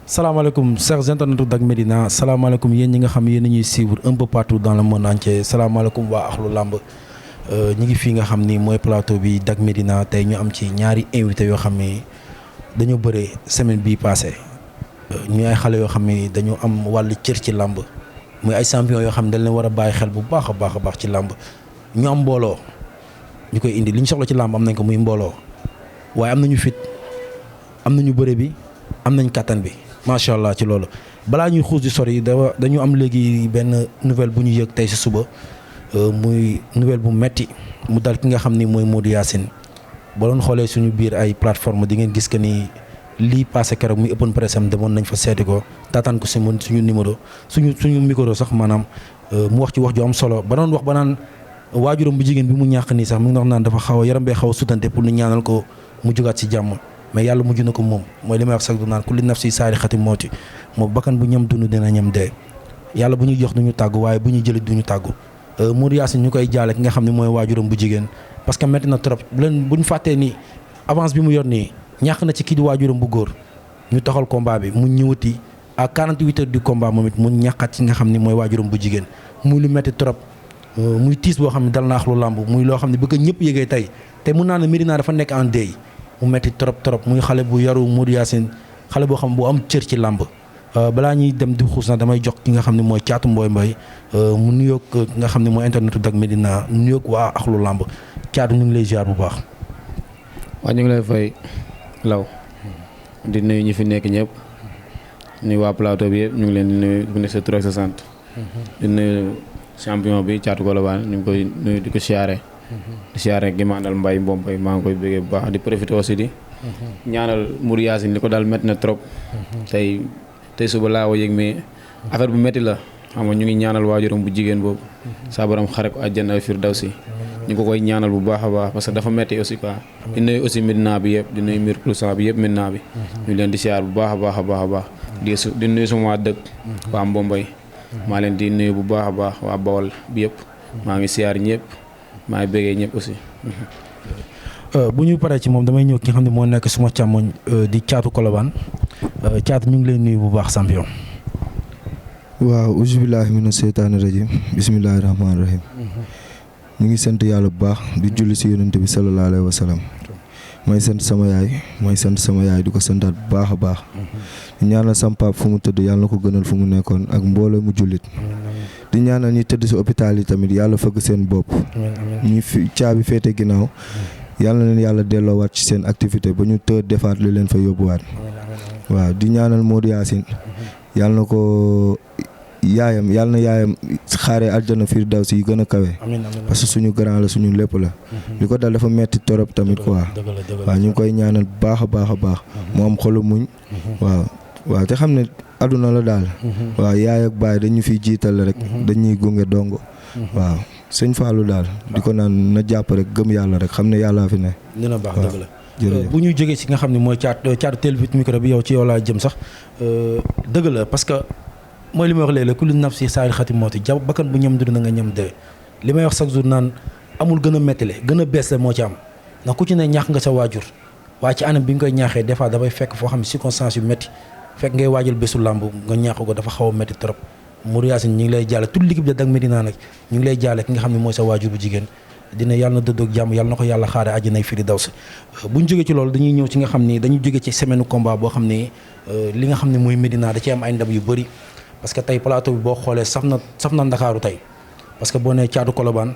salaamaaleykum chers internautes Dak Médina salaamaaleykum yéen ñi nga xam yéen ñuy suivre un peu partout dans le monde entier salaamaaleykum waa Ahlou Lamb ñi ngi fii nga xam ni mooy plateau bi Dak Médina tey ñu am ci ñaari invité yoo xam ni dañoo bëre semaine bii passé ñu ay xale yoo xam ni dañu am wàllu cër ci làmb muy ay champion yoo xam ne dañ leen war a bàyyi xel bu baax a baax a baax ci làmb ñu am mbooloo ñu koy indi li ñu soxla ci làmb am nañ ko muy mbooloo waaye am nañu fit am nañu bëre bi am nañ kattan bi macha allah ci loolu balaa ñuy xuus di sori dañu am léegi benn nouvelle bu ñu yëg tey si suba muy nouvelle bu metti mu dal ki nga xam ni mooy Modou Yacine ba doon xoolee suñu biir ay plateforme di ngeen gis que ni lii passé keroog muy open press am demoon nañ fa seeti ko taataan ko si suñu numéro suñu micro sax maanaam mu wax ci wax ju am solo ba doon wax ba naan waajuram bu jigéen bi mu ñàkk nii sax mu ngi wax naan dafa xaw a yaram bee xaw a sutante pour ñu ñaanal ko mu jugaat si jàmm mais yàlla mujj na ko moom mooy li may wax sax du naan kulli nafsi saari xati mooti moom bakkan bu ñam dund dina ñam dee yàlla bu ñuy jox duñu tàggu waaye bu ñuy jëlit duñu tàggu Modou Yacine ñu koy jaale ki nga xam ne mooy waajuram bu jigéen parce que métti na trop bu ñu fàttee ni avance bi mu yor nii ñàkk na ci kii di waajuram bu góor ñu taxal combat bi mu ñëwati à 48 heures du combat moom it mu ñàkkaat ci nga xam ne mooy waajuram bu jigéen muy lu métti trop muy tiis boo xam ne dal na Ahlou Lamb muy loo xam ne bëgg ñëpp yëgee tey te mun naa ne Médina dafa nekk en deuil mu metti trop muy xale bu yaru Modou Yacine xale boo xam bu am cër ci làmb balaa ñuy dem di xuus na damay jox ki nga xam ne mooy caatu mbooy mbooy mu nuyoog ki nga xam ne mooy internetu Dak Médina nuyoog waa Ahlou Lamb caatu ñu ngi lay ziar bu baax. waaw ñu ngi lay fay law di nuyu ñi fi nekk ñëpp nuyu waa plateau bi yëpp ñu ngi leen di nuyu bu ne sa tur ak sa sant di nuyu champion bi caatu Colobane ñu ngi koy nuyu di ko siyaare di siyaare gi ma àndal mbay mbombay maa ngi koy bëggee bu baax di profité aussi di ñaanal Modou Yacine li ko daal métti na trop tey suba laa ko yëg mais affaire bu métti la xam nga ñu ngi ñaanal waajuram bu jigéen boobu saa borom xare ko àjjana firdawsi ñu ko koy ñaanal bu baax a baax parce que dafa métti aussi quoi di nuyu aussi Médina bi yëpp di nuyu Mille pour cent bi yëpp Médina bi ñu leen di siyaar bu baax a baax a baax a baax di nuyu sama waa dëkk waa Mbombay maa leen di nuyu bu baax a baax waa Bawol bi yëpp maa ngi siyaar ñëpp maa ngi bëggee ñëpp aussi. bu ñu paree ci moom damay ñëw ki nga xam ne moo nekk suma càmmoñ di caatu Colobane caatu ñu ngi lay nuyu bu baax champion. waaw auzubillahi mina seytaani rajim bismillahi rahmaani rahim ñu ngi sant yàlla bu baax di julli si yonent bi sallallahu alayhi wa sallam mooy sant sama yaay di ko santaat bu baax a baax di ñaanal sama pap fu mu tëdd yàlla na ko gënal fu mu nekkoon ak mbooloo mu jullit di ñaanal ñi tëdd si hôpital yi tamit yàlla fëgg seen bopp ñi fi caabi féete ginnaaw yàlla na leen yàlla delloowaat ci seen activité ba ñu tëdd defaat li leen fa yóbbuwaat waaw di ñaanal Modou Yacine yàlla na ko yàlla na yaayam xaaree aljana firdawsi yi gën a kawe parce que suñu grand la suñu lépp la li ko dal dafa metti torop tamit quoi waaw ñu ngi koy ñaanal baax a baax a baax mu am xolu muñ waaw te xam ne àdduna la daal waaw yaay ak baay dañu fiy jiital rek dañuy gunge dongo waaw sëñ Fallou daal di ko naan na jàpp rek gëm yàlla rek xam ne yàllaa fi ne dina baax dëgg la jërëjëf bu ñu jógee ci nga xam ne mooy caatu teel vite micro bi yow ci yow laa jëm sax dëgg la parce que mooy li may wax léeg-léeg kullu nafsi saari xati mooti jàpp bakkan bu ñam dund na nga ñam dee li may wax chaque jour naan amul gën a mettile gën a bees la moo ci am ndax ku ci ne ñaax nga sa waajur waaye ci anam bi nga koy ñaaxee des fois dafay fekk foo xam ne circonstance yu métti fekk ngay waajal bésu làmb nga ñaax ko dafa xaw a métti trop Modou Yacine ñu ngi lay jaale toute l'équipe de Dak Médina nag ñu ngi lay jaale ki nga xam ne mooy sa waajur bu jigéen dina yàlla na dëddoog jàmm yàlla na ko yàlla xaare àjjanay firdawsi bu ñu jógee ci loolu dañuy ñëw ci nga xam ni dañu jógee ci semaine combat boo xam ni li nga xam ne mooy Médina da ci am ay ndam yu bëri parce que tey plateau bi boo xoolee saf na Ndakaaru tey parce que boo nee caatu Colobane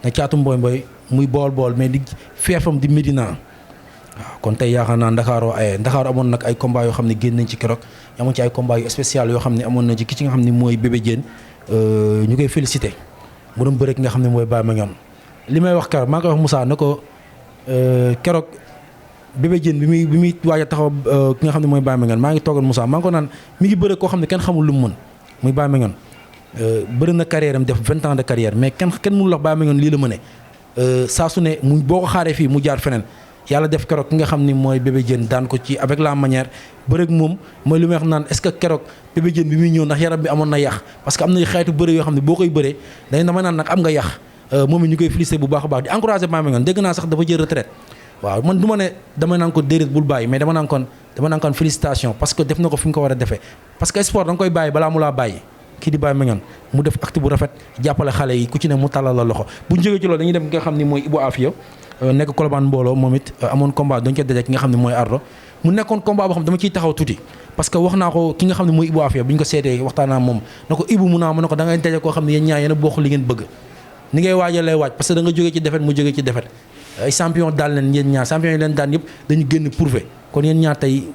ne caatu Mboy muy bool mais di feefam di Médina waaw kon tey yaakaar naa Ndakaaroo Ndakaaru amoon nag ay combat yoo xam ne génn nañ ci keroog amoon ci ay combat yu spécial yoo xam ne amoon na ci ki ci nga xam ne mooy Bébé Diène ñu koy félicité mu doon bëre ki nga xam ne mooy Baye Mandione li may wax keroog maa ngi koy wax Moussa ne ko keroog Bébé Diène bi muy waaj a taxaw ki nga xam ne mooy Baye Mandione maa ngi toogoon Moussa maa ngi ko naan mi ngi bëre koo xam ne kenn xamul lu mu mën muy Baye Mandione bëri na carrière am def 20 ans de carrière mais kenn mënul wax Baye Mandione lii la mëne saa su ne mu boo ko xaaree fii mu jaar feneen yàlla def keroog ki nga xam ni mooy Bébé Diène daan ko ci avec la manière bëreeg moom mooy li may wax naan est-ce que keroog Bébé Diène bi muy ñëw ndax yaram bi amoon na yàq parce que am na xeetu bëre yoo xam ne boo koy bëree dañ dama naan nag am nga yàq moom it ñu koy félicité bu baax a baax di encouragé Baye Mandione dégg naa sax dafa jël retraite waaw man du ma ne dama naan ko déedéet bul bàyyi mais dama naan kon félicitation parce que def na ko fi nga ko war a defee parce que sport da nga koy bàyyi balaa mu laa bàyyi kii di bàyyi Mandione mu def acte bu rafet jàppale xale yi ku ci ne mu tàllal la loxo bu ñu jógee ci loolu dañuy dem ki nga xam ni mooy Ibou Afia nekk Colobane mbooloo moom it amoon combat dañu koy daje ki nga xam ne mooy Ardo mu nekkoon combat boo xam dama ciy taxaw tuuti parce que wax naa ko ki nga xam ne mooy Ibou Afia bu ñu ko seetee waxtaan naa moom na ko Ibou mu naa ma ne ko da ngay daje koo xam ne yéen ñaar yéen a bokk li ngeen bëgg ni ngay waajal lay waaj parce que da nga jógee ci défaite mu jógee ci défaite ay champion daal leen yéen ñaar champion yi leen daan yëpp dañu génn prouvé kon yéen ñaar tey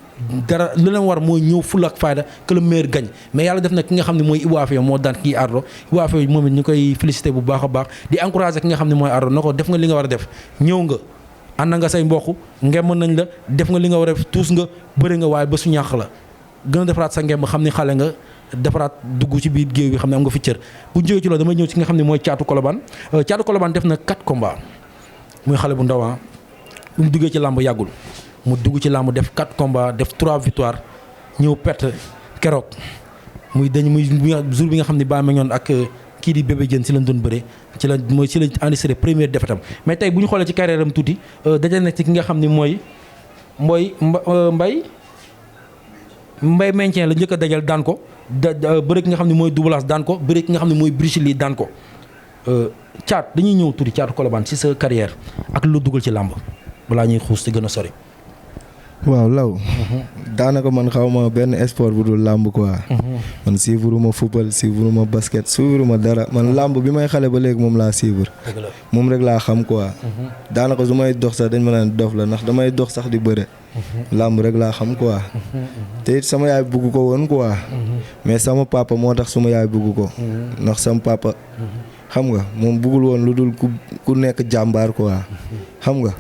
dara lu leen war mooy ñëw fulla ak fayda que le meilleur gagne mais yàlla def na ki nga xam ne mooy Ibou Afia moo daan kii Ardo Ibou Afia moom it ñu koy félicité bu baax a baax di encouragé ki nga xam ne mooy Ardo na ko def nga li nga war a def ñëw nga ànd nga say mbokk ngem nañ la def nga li nga war a def tuus nga bëri nga waaye ba su ñàq la gën a defaraat sa ngem xam ne xale nga defaraat dugg ci biir géew bi xam ne am nga fi cër bu ñu jógee ci loolu damay ñëw ci nga xam ne mooy Caatu Colobane Caatu Colobane def na 4 combats muy xale bu ndaw bu mu duggee ci làmb yàggul mu dugg ci làmb def 4 combats def 3 victoires ñëw perte keroog muy jour bi nga xam ne Baye Mandione ak kii di Bébé Diène si lañ doon bëre ci la enregistré première défaite am mais tey bu ñu xoolee ci carrière am tuuti dajal na ci ki nga xam ne mooy Mbaye Maintien la njëkk a dajal daan ko bëre ki nga xam ne mooy Double Less daan ko bëre ki nga xam ne mooy Bruce Lee daan ko Caat dañuy ñëw tuuti Caatu Colobane si sa carrière ak lu dugal ci làmb balaa ñuy xuus ci gën a sori. waaw law daanaka man xaw ma benn sport bu dul làmb quoi. man suivre ma football suivre ma basket suivre ma dara man làmb bi may xale ba léegi moom laa suivre. moom rek laa xam quoi. daanaka su may dox sax dañ ma naan dof la ndax damay dox sax di bëre. làmb rek laa xam quoi. te it sama yaay bugg ko woon quoi. mais sama papa moo tax suma yaay bugg ko. ndax sama papa. xam nga moom buggul woon lu dul ku nekk jàmbaar quoi. xam nga.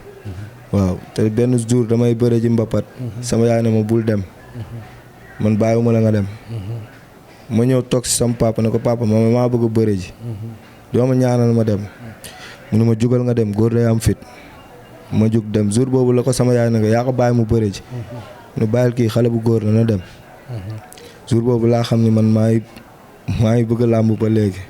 waaw te benn jour damay bëre ji mbapat sama yaay ne ma bul dem man bàyyiwuma la nga dem ma ñëw toog si sama papa ne ko papa maa bëgg a bëre ji doo ma ñaanal ma dem mu ne ma jugal nga dem góor day am fit ma jug dem jour boobu la ko sama yaay ne ko yaa ko bàyyi mu bëre ji mu ne bàyyil kii xale bu góor la na dem jour boobu laa xam ni man maa ngi bëgg a làmb ba léegi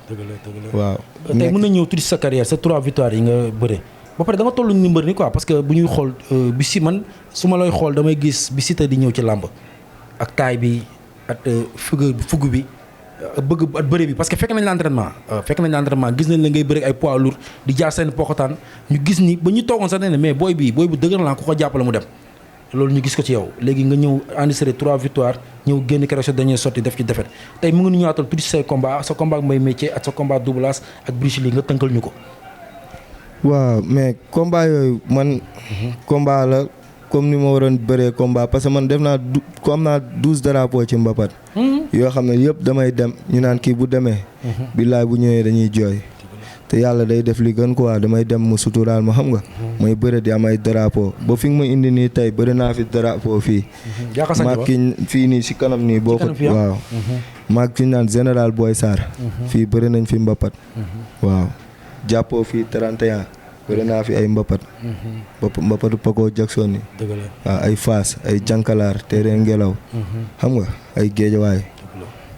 waaw tey mën na ñëw tuuti sa carrière sa 3 victoires yi nga bëre ba pare da nga toll ni mbër ni quoi parce que bu ñuy xool bi si man su ma lay xool damay gis bi Siteu di ñëw ci làmb ak taay bi ak fugg bi bëgg at bëre bi parce que fekk nañ la entraînement gis nañ la ngay bëre ay poids lourd di jaar seen pokotaan ñu gis ni ba ñu toogoon sax ne mais booy bu dëgër la ku ko jàppale mu dem loolu ñu gis ko ci yow léegi nga ñëw enregistré 3 victoires ñëw génn keroog sa dernier sortie def ci défaite tey mu ngi ñu ñëwaatal tuuti say combat sa combat ak Mbaye Métier ak sa combat Double Less ak Bruce Lee nga tënkal ñu ko. waaw mais combat yooyu man combat la comme ni ma waroon bëree combat parce que man def naa am naa 12 drapeaux ci mbapat yoo xam ne yëpp damay dem ñu naan kii bu demee billaay bu ñëwee dañuy jooy te yàlla day def li gën quoi damay dem mu suturaal ma xam nga may bëre di am ay drapeau ba fi nga ma indi nii tey bëri naa fi drapeau fii maag ki fii nii si kanam nii boo ko waaw maag ki naan général Boy Sarr fii bëri nañ fi mbapat waaw jàppoo fii 31 bëri naa fi ay mbapatu Paco Jackson yi waaw ay Fass ay Jankalaar terrain ngelaw xam nga ay Géejawaay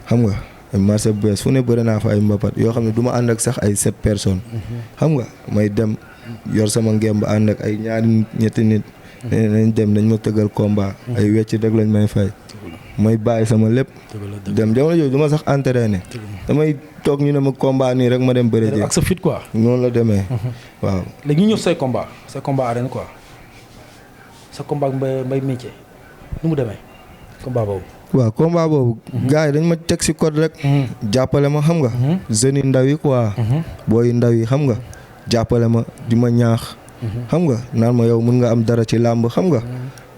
xam nga ay marché bees fu ne bëri naa fa ay mbapat yoo xam ne du ma ànd ak sax ay 7 personnes xam nga may dem yor sama ngemb ànd ak ay ñaari ñetti nit nañ dem dañ ma tëggal combat ay wecc rek lañ may fay may bàyyi sama lépp dem jamono jooju du ma sax entraîné damay toog ñu ne ma combat nii rek ma dem bëre ji ak sa fit quoi noonu la demee waaw léegi ñu ñëw say combat arène quoi sa combat ak Mbaye Métier nu mu demee combat boobu waaw combat boobu gars yi dañ ma teg si code rek jàppale ma xam nga jeunes yi ndaw yi quoi booy ndaw yi xam nga jàppale ma di ma ñaax xam nga naan ma yow mun nga am dara ci làmb xam nga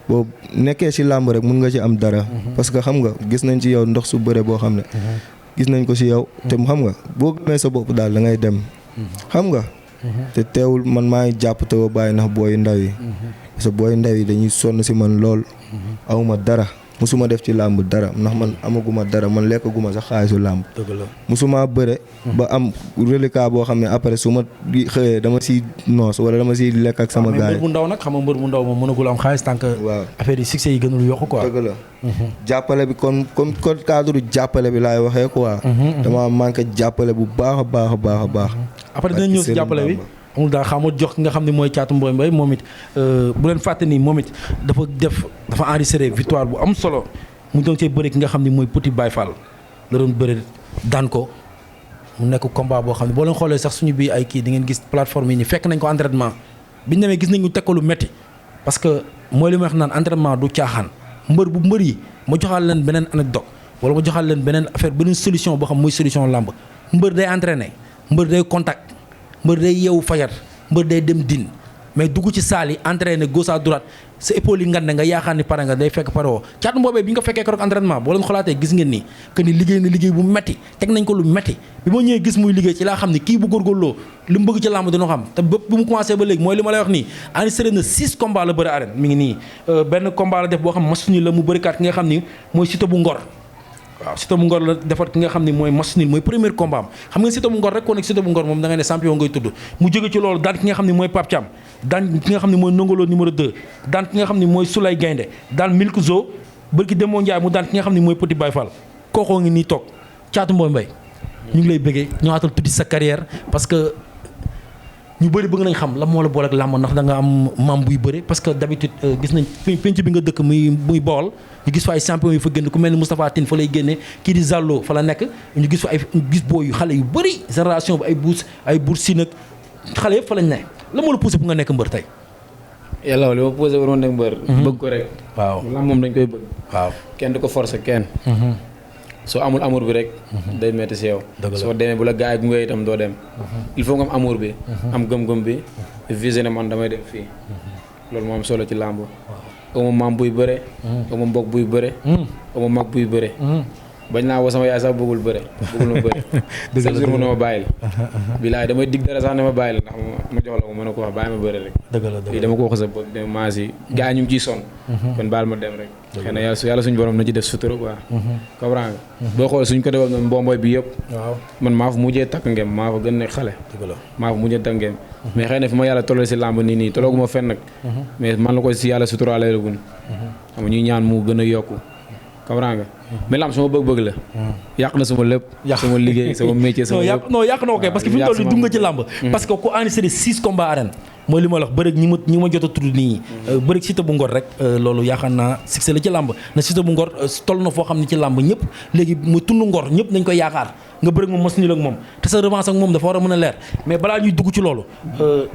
boo nekkee ci làmb rek mun nga ci am dara parce que xam nga gis nañ ci yow ndox su bëre boo xam ne gis nañ ko ci yow te xam nga boo gëmee sa bopp daal da ngay dem xam nga te teewul man maa ngi jàpp te ba bàyyi ndax booy ndaw yi parce que booy ndaw yi dañuy sonn ci man lool awma dara musuma def ci làmb dara ndax man amaguma dara man lekkaguma sax xaalisu làmb musuma bëre ba am reliquat boo xam ne après su ma xëyee dama siy noos wala dama siy lekk ak sama gaay mbër bu ndaw nag xam nga mbër bu ndaw moom mënagul am xaalis tant que waaw affaire yi succès yi gënul yokku quoi dëgg la jàppale bi comme cadre jàppale bi laay waxee quoi dama manqué jàppale bu baax a baax a baax a baax après dinañ ñëw si jàppale bi amul daal xamoo jox ki nga xam ne mooy Caatu Mboy Mboy moom it bu leen fàtte ni moom it dafa enregistré victoire bu am solo mu doon see bëri ki nga xam ne mooy Petit Baye Fall la doon bëri daan ko mu nekk combat boo xam ne boo leen xoolee sax suñu bii ay kii di ngeen gis plateforme yi ni fekk nañ ko entraînement biñu demee gis nañ ñu teg ko lu métti parce que mooy li ma wax naan entraînement du caaxaan mbër yi ma joxaal leen beneen anecdote wala ma joxaal leen beneen affaire beneen solution boo xam mooy solution làmb mbër day entraîné mbër day contact mbër day yeewu fajar mbër day dem din mais dugg ci saal yi entraîné gauche à droite sa épaule yi ngande nga yaakaar ni pare nga day fekk pare woo Caatu Mboy bi nga fekkee keroog entraînement boo leen xolaatee gis ngeen ni que ni liggéey na liggéey bu metti teg nañ ko lu metti bi ma ñëwee gis muy liggéey ci laa xam ni kii bu góorgóorloo li mu bëgg ci làmb dina xam te bépp bi mu commencé ba léegi mooy li ma lay wax nii enregistré na 6 combats la bëri arène mi ngi nii benn combat la def boo xam masuñu la mu bëri kaat ki nga xam ni mooy Siteu bu Ngor waaw Siteu bu Ngor la defar ki nga xam ne mooy match nul mooy premier combat am xam nga Siteu bu Ngor rek ko nekk Siteu bu Ngor moom da ngay ne champion ngay tudd mu jóge ci loolu daan ki nga xam ne mooy Pape Thiam daan ki nga xam ne mooy Nongolo numéro 2 daan ki nga xam ne mooy Soulay Gaynde daan Milk Zo bërki Demba Ndiaye mu daan ki nga xam ne mooy Petit Baye Fall kookoo ngi nii toog Caatu Mboy Mboy ñu ngi lay bëggee ñëwaatal tuddi sa carrière parce que ñu bëri bëgg nañ xam la moo la boole ak làmb ndax da nga am maam buy bëre parce que d'habitude gis nañ penc bi nga dëkk muy Bawol ñu gis fa ay champion yu fa génn ku mel ni Moustapha Tine fa lay génne kii di Zallo fa la nekk ñu gis fa ay gis booy yu xale yu bëri génération bi ay Bour Sine ak xale yëpp fa lañ ne la moo la poussé bu nga nekk mbër tey. yàlla li ma poussé bu ma nekk mbër. bëgg ko rek. waaw làmb moom dañ koy bëgg. waaw kenn du ko forcer kenn. soo amul amour bi rek. day metti si yow. soo demee bu la gars yi gunge itam doo dem. il faut nga am amour bi. am gëm-gëm bi. visé ne man damay dem fii. loolu moo am solo ci làmb. amu maam buy bëre. amu mbokk buy bëre. amu mag buy bëre. bañ naa woo sama yaay sax bëggul bëre bëggul ma bëre. chaque jour mu ne ma bàyyil. bilaay damay dig dara sax ne ma bàyyil ndax ma jox la ko mën a ko wax bàyyi ma bëre rek. lii dama ko wax sa bopp de maas yi gars yi ñu ngi ciy sonn. kon baal ma dem rek. xëy na yàlla suñu borom na ci def sutura quoi. comprends nga boo xoolee suñ ko defal noonu mbomboy bi yëpp. waaw man maa fa mujjee takk ngem maa fa gën nekk xale. maa fa mujjee takk ngem. mais xëy na fi ma yàlla tollal si làmb nii tollaguma fenn nag. mais man la ko si yàlla suturaale la gun. xam nga ñuy ñaan mu gën a yokku. comprends nga mais lamb sama bëgg-bëgg la. yàq na sama lépp. sama liggéey sama métier sama lépp. non yàq na ko kay parce que fi mu toll nii dugg nga ci làmb. parce que ku enregistré 6 combats arène mooy li ma la wax bëreeg ñi ma jot a tudd nii. bëreeg Siteu bu Ngor rek loolu yaakaar naa succès la ci làmb na Siteu bu Ngor toll na foo xam ne ci làmb ñëpp léegi mu tund Ngor ñëpp nañ koy yaakaar nga bëreeg moom mos nii ak moom te sa revanche ak moom dafa war a mën a leer mais balaa ñuy dugg ci loolu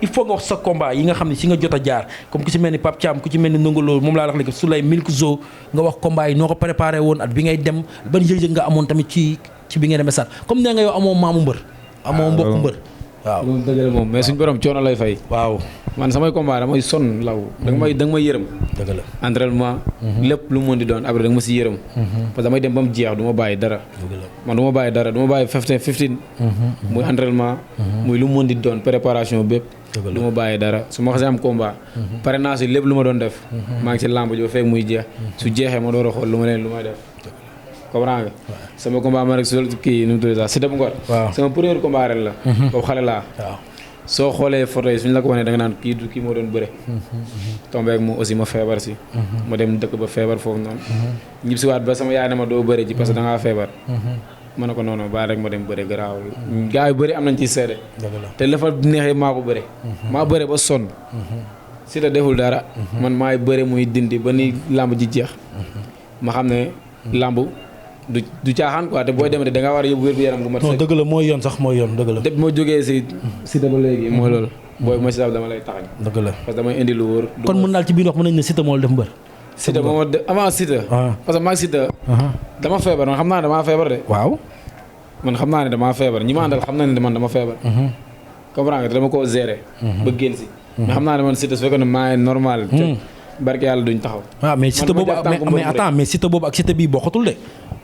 il faut nga wax sa combat yi nga xam ne si nga jot a jaar comme ku ci mel ni Pape Thiam ku ci mel ni Ndongolo moom laa wax léegi Soulay Milk Zo nga wax combat yi noo ko préparé woon at bi ngay dem ban yëg-yëg nga amoon tamit ci bi ngay demee sat comme nee nga yow amoo maamu mbër amoo mbokku mbër waaw loolu dëgg la moom mais suñ borom coono lay fay. waaw man samay combat damay sonn law. da nga may yërëm. dëgg la entraînement. lépp lu mu mën di doon après da nga ma si yërëm. parce que damay dem ba mu jeex du ma bàyyi dara. man du ma bàyyi dara du ma bàyyi 15. muy entraînement. muy lu mu mën di doon préparation bépp. du ma bàyyi dara su ma xasee am combat. pare naa si lépp lu ma doon def. maa ngi si làmb ji ba fekk muy jeex. su jeexee ma door a xool lu may def. comprends nga sama combat ma rek su kii nu mu tudd sax Siteu bu Ngor. sama premier combat ren la. boobu xale laa. soo xoolee photo yi suñ la ko wanee da nga naan kii moo doon bëre. tombé ak moom aussi ma feebar si. ma dem dëkk ba feebar foofu noonu. ñib si waat ba sama yaay ne ma doo bëre ji parce que da ngaa feebar. ma ne ko noonu baa rek ma dem bëre garaawul. gars yu bëri am nañ ci seede. te la fa neexee maa ko bëre. maa bëre ba sonn. Siteu deful dara. man maay bëre muy dindi ba ni làmb ji jeex. ma xam ne làmb. du caaxaan quoi te booy demee da nga war a yóbbu wér-gu-yaram gu mat. non dëgg la mooy yoon sax mooy yoon dëgg la. depuis moo jógee si Siteu ba léegi mooy loolu. booy bu ma si dama lay taxañ. dëgg la parce que damay indi lu wóor. kon mën naal ci biir wax mën nañu ne Siteu moo la def mbër. Siteu ba ma avant Siteu. parce que maa ngi Siteu. dama feebar man xam naa ne damaa feebar de. waaw. man xam naa ne damaa feebar ñi ma àndal xam naa ne man dama feebar. comprends nga dama koo gérer. ba génn si. mais xam naa ne man Siteu su fekkee ne maa ngi normal. barke yàlla duñ taxaw. waaw mais Siteu boobu mais attends mais Siteu boobu ak Siteu bii bokkatul de.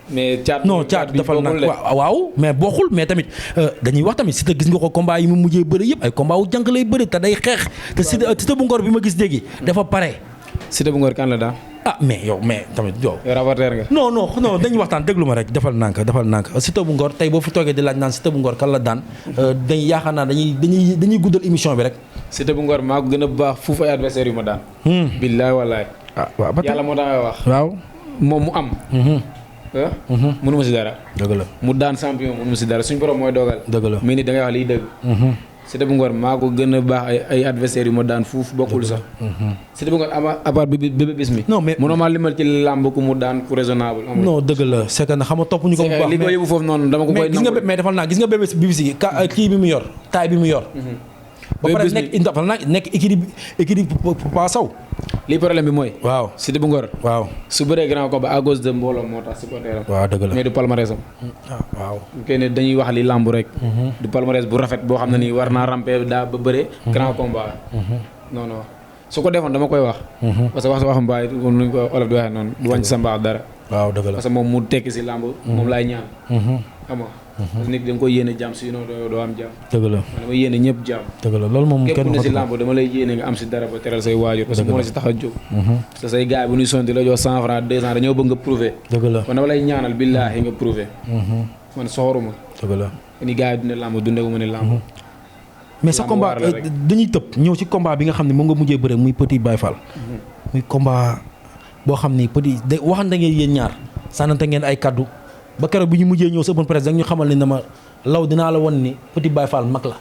mais caat defal nag waaw mais bokkul mais tamit dañuy wax tamit Siteu gis nga ko combat yi mu mujjee bëri yëpp ay combat wu jànk lay bëri te day xeex te Siteu bu Ngor bi ma gis léegi dafa pare. Siteu bu Ngor kan la daan. mais yow mais tamit yow. rapporteur nga. non dañuy waxtaan déglu ma rek defal nànk Siteu bu Ngor tey boo fi toogee di laaj naan Siteu bu Ngor kan la daan dañuy yaakaar naa dañuy guddal émission bi rek. Siteu bu Ngor maa ko gën a baax fuuf ay adversaire yu ma daan. billaay wallaay. waaw ba yàlla moo tax wax. waaw moom mu am. mënu ma si dara. dëgg la mu daan champion mënu ma si dara suñ borom mooy dogal. dëgg la mais ni da ngay wax liy dëgg. Siteu bu Ngor maa ko gën a baax ay adversaires yu ma daan fuuf bokkul sax. Siteu bu Ngor à part Bébé Bismi. non mais mënoo maa limal ci làmb ku mu daan ku raisonnable. amul non dëgg la c'est que xam nga topp ñu ko bu baax li ko yóbbu foofu noonu dama ko koy. mais gis nga mais defal naa gis nga Bébé Bismi kii bi mu yor taay bi mu yor. ba pare nekk équipe Papa Sow. lii problème bi mooy. waaw Siteu bu Ngor. waaw su bëree grand combat à cause de mbooloo moo tax supporter am. waaw dëgg la mais du palmarès am. waaw. kay ne dañuy wax li làmb rek. du palmarès bu rafet boo xam ne nii war naa ramper daa ba bëre. grand combat. non non su ko defoon dama koy wax. parce que wax sa waxam mbaay nu ñu ko olof di waxee noonu du wàññi sa mbaax dara. waaw dëgg la parce que moom mu tekki si làmb. moom laay ñaan. xam nga parce que nit da nga koy yéene jàmm sinon doo am jàmm. dëgg la dama yéene ñëpp jàmm. dëgg la loolu moom képp kenn ku ne si waxatu ko. làmb dama lay yéene nga am si dara ba teral say waajur parce que moo la si tax a jóg. parce que say gars yi bu ñuy sonti la jox 100 francs 200 dañoo bëgg nga prouver. dëgg la kon dama lay ñaanal billaahi nga prouver. man soxoruma. dëgg la ni gars yi dundee làmb dundee ko ma ne làmb. mais sa làmb combat war la rek. dañuy tëb ñëw ci combat bi nga xam ne moom nga mujjee bëre muy Petit Baye Fall. muy combat boo xam ni Petit de waxante ngeen yéen ñaar sànnante ngeen ay kaddu ba keroog bi ñu mujjee ñëw sa open presse ñu xamal ni dama law dinaa la won ni Petit Baye Fall mag la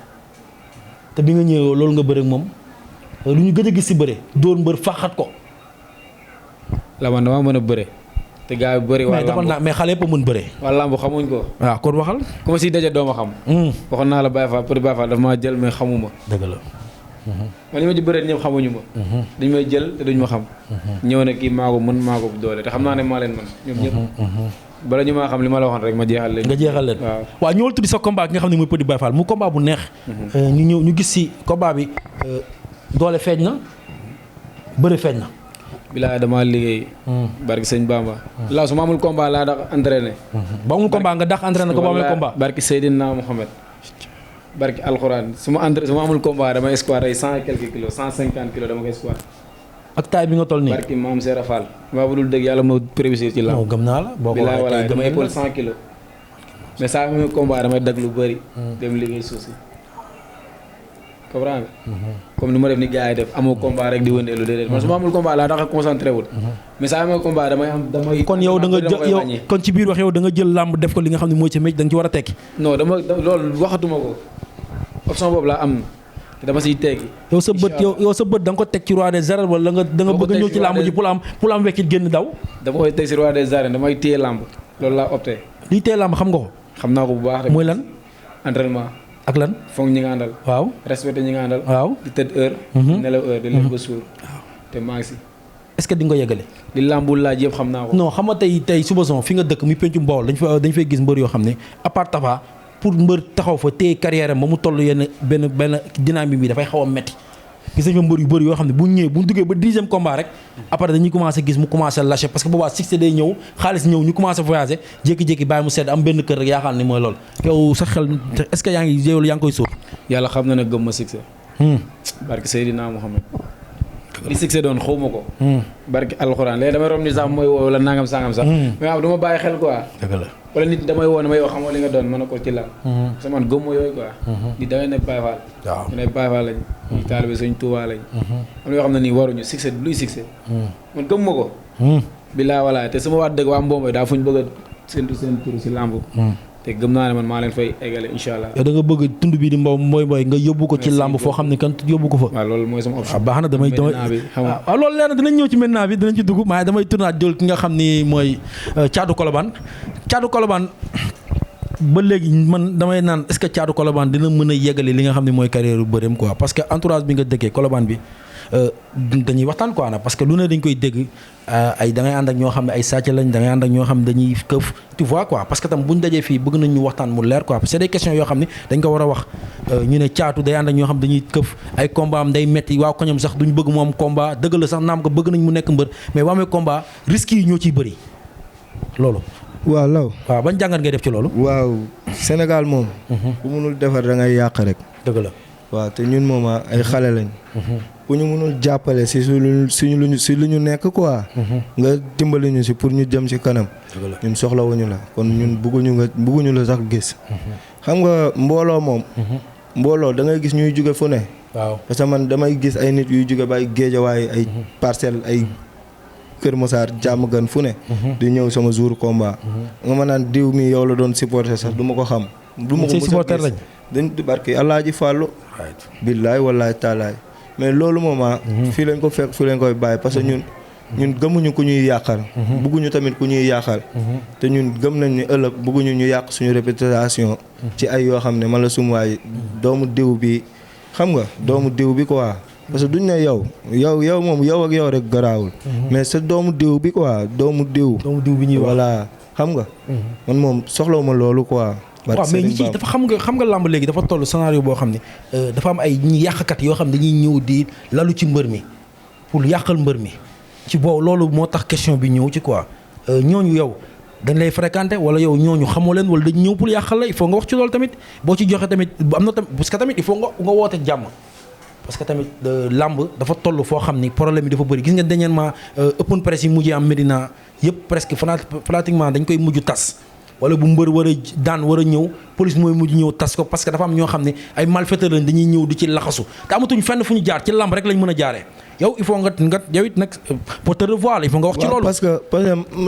te bi nga ñëwee loolu nga bëre ak moom lu ñu gëj a gis si bëre dóor mbër faxat ko. la man damaa mën a bëre te gars yi bëri waa mais defal naa mais xale yëpp a mën bëre. waa làmb xamuñ ko. waaw kon waxal. ku ma siy daje doo ma xam. waxoon naa la Baye Fall Petit Baye Fall dafa maa jël mais xamuma. dëgg la. man li ma ci bëree ñëpp xamuñu ma. dañ may jël te duñ ma xam. ñëw ne kii maa ko mën maa ko doole te xam naa ne maa leen mën ñoom ñëpp. bala ñu maa xam li ma la waxoon rek ma jeexal leen. nga jeexal leen waaw. waaw ñëwal tuddi sa combat ki nga xam ne mooy Petit Baye Fall mu combat bu neex. ñu gis si combat bi doole feeñ na bëri feeñ na. bilaay damaa liggéey. barki sëñ Bamba. laa su ma amul combat laa dax entraîné. ba amul combat nga dax entraîné ko ba amul combat. barki Seydina Mohamed. barki alxuraan su ma amul combat dama espoir ay 100 et quelques kilos 150 kilos dama koy espoir. ak taay bi nga toll nii. barki maam Seera Fall. maa bu dul dëgg yàlla ma prévisir ci non làmb. gëm naa la boo ko bilaay waxee walaay tey dama gëm épaule naa 100 kilos. mais saa amee combat damay dagg lu bëri. dem liggéey suuf si. comprendre nga. comme ni ma def ni gars yi def amoo combat rek di wëndeelu déedéet man su ma amul combat laa tax a concentré wul. mais saa amee combat damay. kon yow da nga yow kon ci biir wax yow da nga jël làmb def ko li nga xam ne mooy ci métier da nga ci war a tekki. non loolu waxatuma ko option boobu laa am te dama siy teggi. yow sa bët yow sa bët da nga ko teg ci roi des arènes wala da nga bëgg a ñëw ci làmb ji pour am weccit génn daw. dama koy teg si roi des arènes damay téye làmb loolu laa opté. lii tee làmb xam nga ko. xam naa ko bu baax rek. mooy lan entraînement. ak lan. foog ñi nga àndal. waaw respecté ñi nga àndal. waaw di tëdd heure. di nelaw heure di lekk ba suur. te maa ngi si. est-ce que di nga ko yeggale. li làmbul laaj yëpp xam naa ko. non xam nga tey suba son fi nga dëkk muy pencu Mbawol dañ fay gis mbër yoo xam ne à part Tapha pour mbër taxaw fa téye carrière am ba mu toll yenn benn dynamique bi dafay xaw a metti gis nañ fa mbër yu bëri yoo xam ne bu ñëwee bu ñu duggee ba 10e combat rek après dañuy commencé gis mu commencé lâcher parce que boobaa succès day ñëw xaalis ñëw ñu commencé voyager jékki-jékki bàyyi mu sedd am benn kër rek yaakaar ni mooy loolu yow sa xel est-ce que yaa ngi koy sóor. yàlla xam na ne gëm ma succès. barki Seydina Mohamed. li succès doon xaw ma ko. barki alxuraan léegi damay rom ni sax mooy woo wala nangam sangam sax. mais waaw du ma bàyyi xel quoi. dëgg la wala nit damay woo ne ma yow xamoo li nga doon mën na ko ci la. parce que man gëm ma yooyu quoi. nit da ngay nekk Baye Fall. waaw ñu ne Baye Fall lañ. ñu taalibe Sëñ Tuubaa lañ. am na yoo xam ne nii waruñu succès luy succès. man gëm ma ko. bilaa walaay te sama waa dëgg waa Mbomboy daa fuñ bëgg a séntu seen tur si làmb. te gëm naa ne man maa leen fay eggale incha allah. yow da nga bëgg tund bii di mooy nga yóbbu ko ci làmb foo xam ne kan yóbbu ko fa. waaw loolu mooy sama option. baax na damay waaw loolu leer na dinañ ñëw ci maintenant bi dinañ ci dugg mais damay tournaat jël ki nga xam ni mooy Thiatou Colobane Thiatou Colobane ba léegi man damay naan est-ce que Thiatou Colobane dina mën a yeggale li nga xam ne mooy carrière bu bëreem quoi parce que entourage bi nga dëkkee Colobane bi dañuy waxtaan quoi nag parce que lu ne dañ koy dégg ay da ngay ànd ak ñoo xam ne ay sàcc lañ da ngay ànd ak ñoo xam ne dañuy këf tu vois quoi parce que tam buñ dajee fii bëgg nañ ñu waxtaan mu leer quoi parce que c'est des questions yoo xam ne dañ ko war a wax ñu ne Thiatou day ànd ak ñoo xam dañuy këf ay combat am day metti waaw koñam sax duñ bëgg mu am combat dëgg la sax naam ko bëgg nañ mu nekk mbër mais bu amee combat risques yi ñoo ciy bëri loolu waaw law waaw ban jàngat ngay def ci loolu waaw Sénégal moom ku mënul defar da ngay yàq rek dëgg la waaw te ñun moom ay xale lañ ku ñu mënul jàppale si lu ñu nekk quoi nga dimbali ñu si pour ñu jëm si kanam ñun soxlawuñu la kon ñun bugguñu la sax gis xam nga mbooloo moom mbooloo da ngay gis ñuy jóge fu ne waaw parce que man damay gis ay nit yuy jóge ba ay Géejawaay ay Parcelles ay Kër Massar jàmm gan fu ne di ñëw sama jour combat nga ma naan diw mi yow la doon supporter sax du ma ko xam du ma ko mës a gis dañ barke Alaaji Fàllu billaay wallaay taalaay mais loolu moom fii lañ ko fekk fii lañ koy bàyyi parce que ñun gëmuñu ku ñuy yàqal bugguñu tamit ku ñuy yàqal te ñun gëm nañ ni ëllëg bugguñu ñu yàq suñu réputation ci ay yoo xam ne man la sumuwaay doomu diw bi xam nga doomu diw bi quoi parce que duñ ne yow moom yow ak yow rek garaawul mais sa doomu diw bi quoi doomu diw bi ñuy wax voilà xam nga man moom soxlaw ma loolu quoi waaw mais ñi ci dafa xam nga làmb léegi dafa toll scénario boo xam ne dafa am ay ñi yàqkat yoo xam ne dañuy ñëw di lalu ci mbër mi pour yàqal mbër mi ci boobu loolu moo tax question bi ñëw ci quoi ñooñu yow dañ lay fréquenter wala yow ñooñu xamoo leen wala dañ ñëw pour yàqal la il faut nga wax ci loolu tamit boo ci joxe tamit am na tamit parce que tamit il faut nga woote jàmm parce que tamit làmb dafa toll foo xam ni problème yi dafa bëri gis nga dernièrement open press yi mujjee am Medina yëpp presque pratiquement dañ koy mujj tas wala bu mbër war a daan war a ñëw police mooy mujj ñëw tas ko parce que dafa am ñoo xam ne ay malfaiteurs lañ dañuy ñëw di ci laxasu te amatuñ fenn fu ñu jaar ci làmb rek lañ mën a jaaree yow il faut nga yow it nag pour te revoir il faut nga wax ci loolu. parce que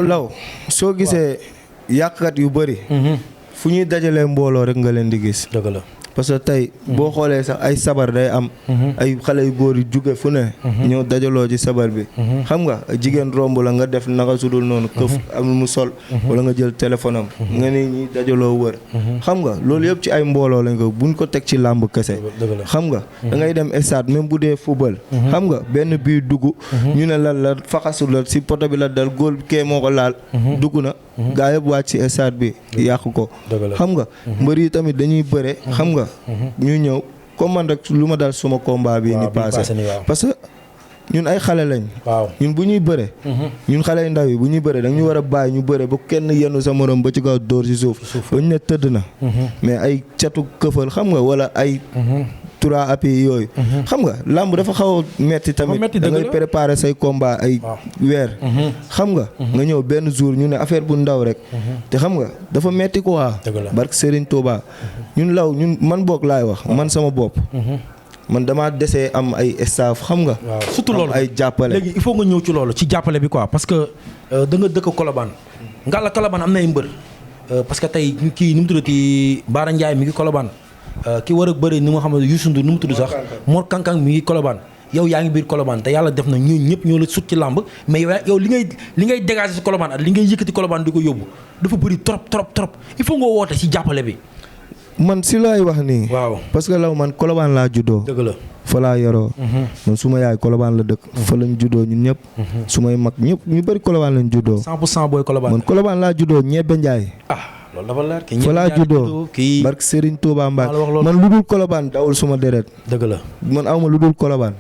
law soo gisee yàqkat yu bëri. fu ñuy dajalee mbooloo rek nga leen di gis. dëgg la parce que tey boo xoolee sax ay sabar day am. ay xale yu góor yu jóge fu ne. ñëw dajaloo ci sabar bi. xam nga jigéen romb la nga def naka sudul noonu. këf am mu sol. wala nga jël téléphone am. nga ni ñi dajaloo wër. xam nga loolu yëpp ci ay mbooloo lañ ko buñ ko teg ci làmb kese. xam nga da ngay dem stade même bu dee football. xam nga benn bii dugg. ñu ne la faxasu la si poto bi la dal góol kee moo ko laal. dugg na. gaa yëpp wàcc ci stade bi yàq ko. xam nga mbër yi tamit dañuy bëre. xam nga ñu ñëw comme man rek lu ma dal suma combat bi ni passé parce que ñun ay xale lañ. ñun bu ñuy bëre. ñun xale yu ndaw yi bu ñuy bëre da ñu war a bàyyi ñu bëre ba kenn yenn sa morom ba ci kaw dóor ci suuf. ba ñu ne tëdd na. mais ay catu këfal xam nga wala ay. 3 appuis yooyu. xam nga làmb dafa xaw a metti tamit da ngay préparer say combat ay weer. xam nga nga ñëw benn jour ñu ne affaire bu ndaw rek. te xam nga dafa metti quoi. barke Serigne Touba. ñun man boog laay wax man sama bopp. man damaa desee am ay staff xam nga. waaw surtout loolu ay jàppale. léegi il faut nga ñëw ci loolu ci jàppale bi quoi parce que da nga dëkk Colobane. Ngalla Colobane am na ay mbër. parce que tey kii nu mu tuddati Baara Ndiaye mi ngi Colobane. ki war a bëri ni nga xam ne Youssou Ndour nu mu tudd sax Mor Kankang mi ngi Colobane yow yaa ngi biir Colobane te yàlla def na ñooñu ñëpp ñoo la sut ci làmb mais yow li ngay dégager ci Colobane ak li ngay yëkkati Colobane di ko yóbbu dafa bëri trop il faut nga woote ci jàppale bi. man si laay wax nii. waaw parce que law man Colobane laa juddoo. dëgg la fa laa yoroo. man suma yaay Colobane la dëkk. fa lañ juddoo ñun ñëpp. sumay mag ñëpp ñu bëri Colobane lañ juddoo. 100% booy Colobane. man Colobane laa juddoo ñebe Njaay. loolu dafa leer fa laa juddoo barke Serigne Touba Mbacke man lu dul Colobane dawul suma deret. dëgg la man awma lu dul Colobane.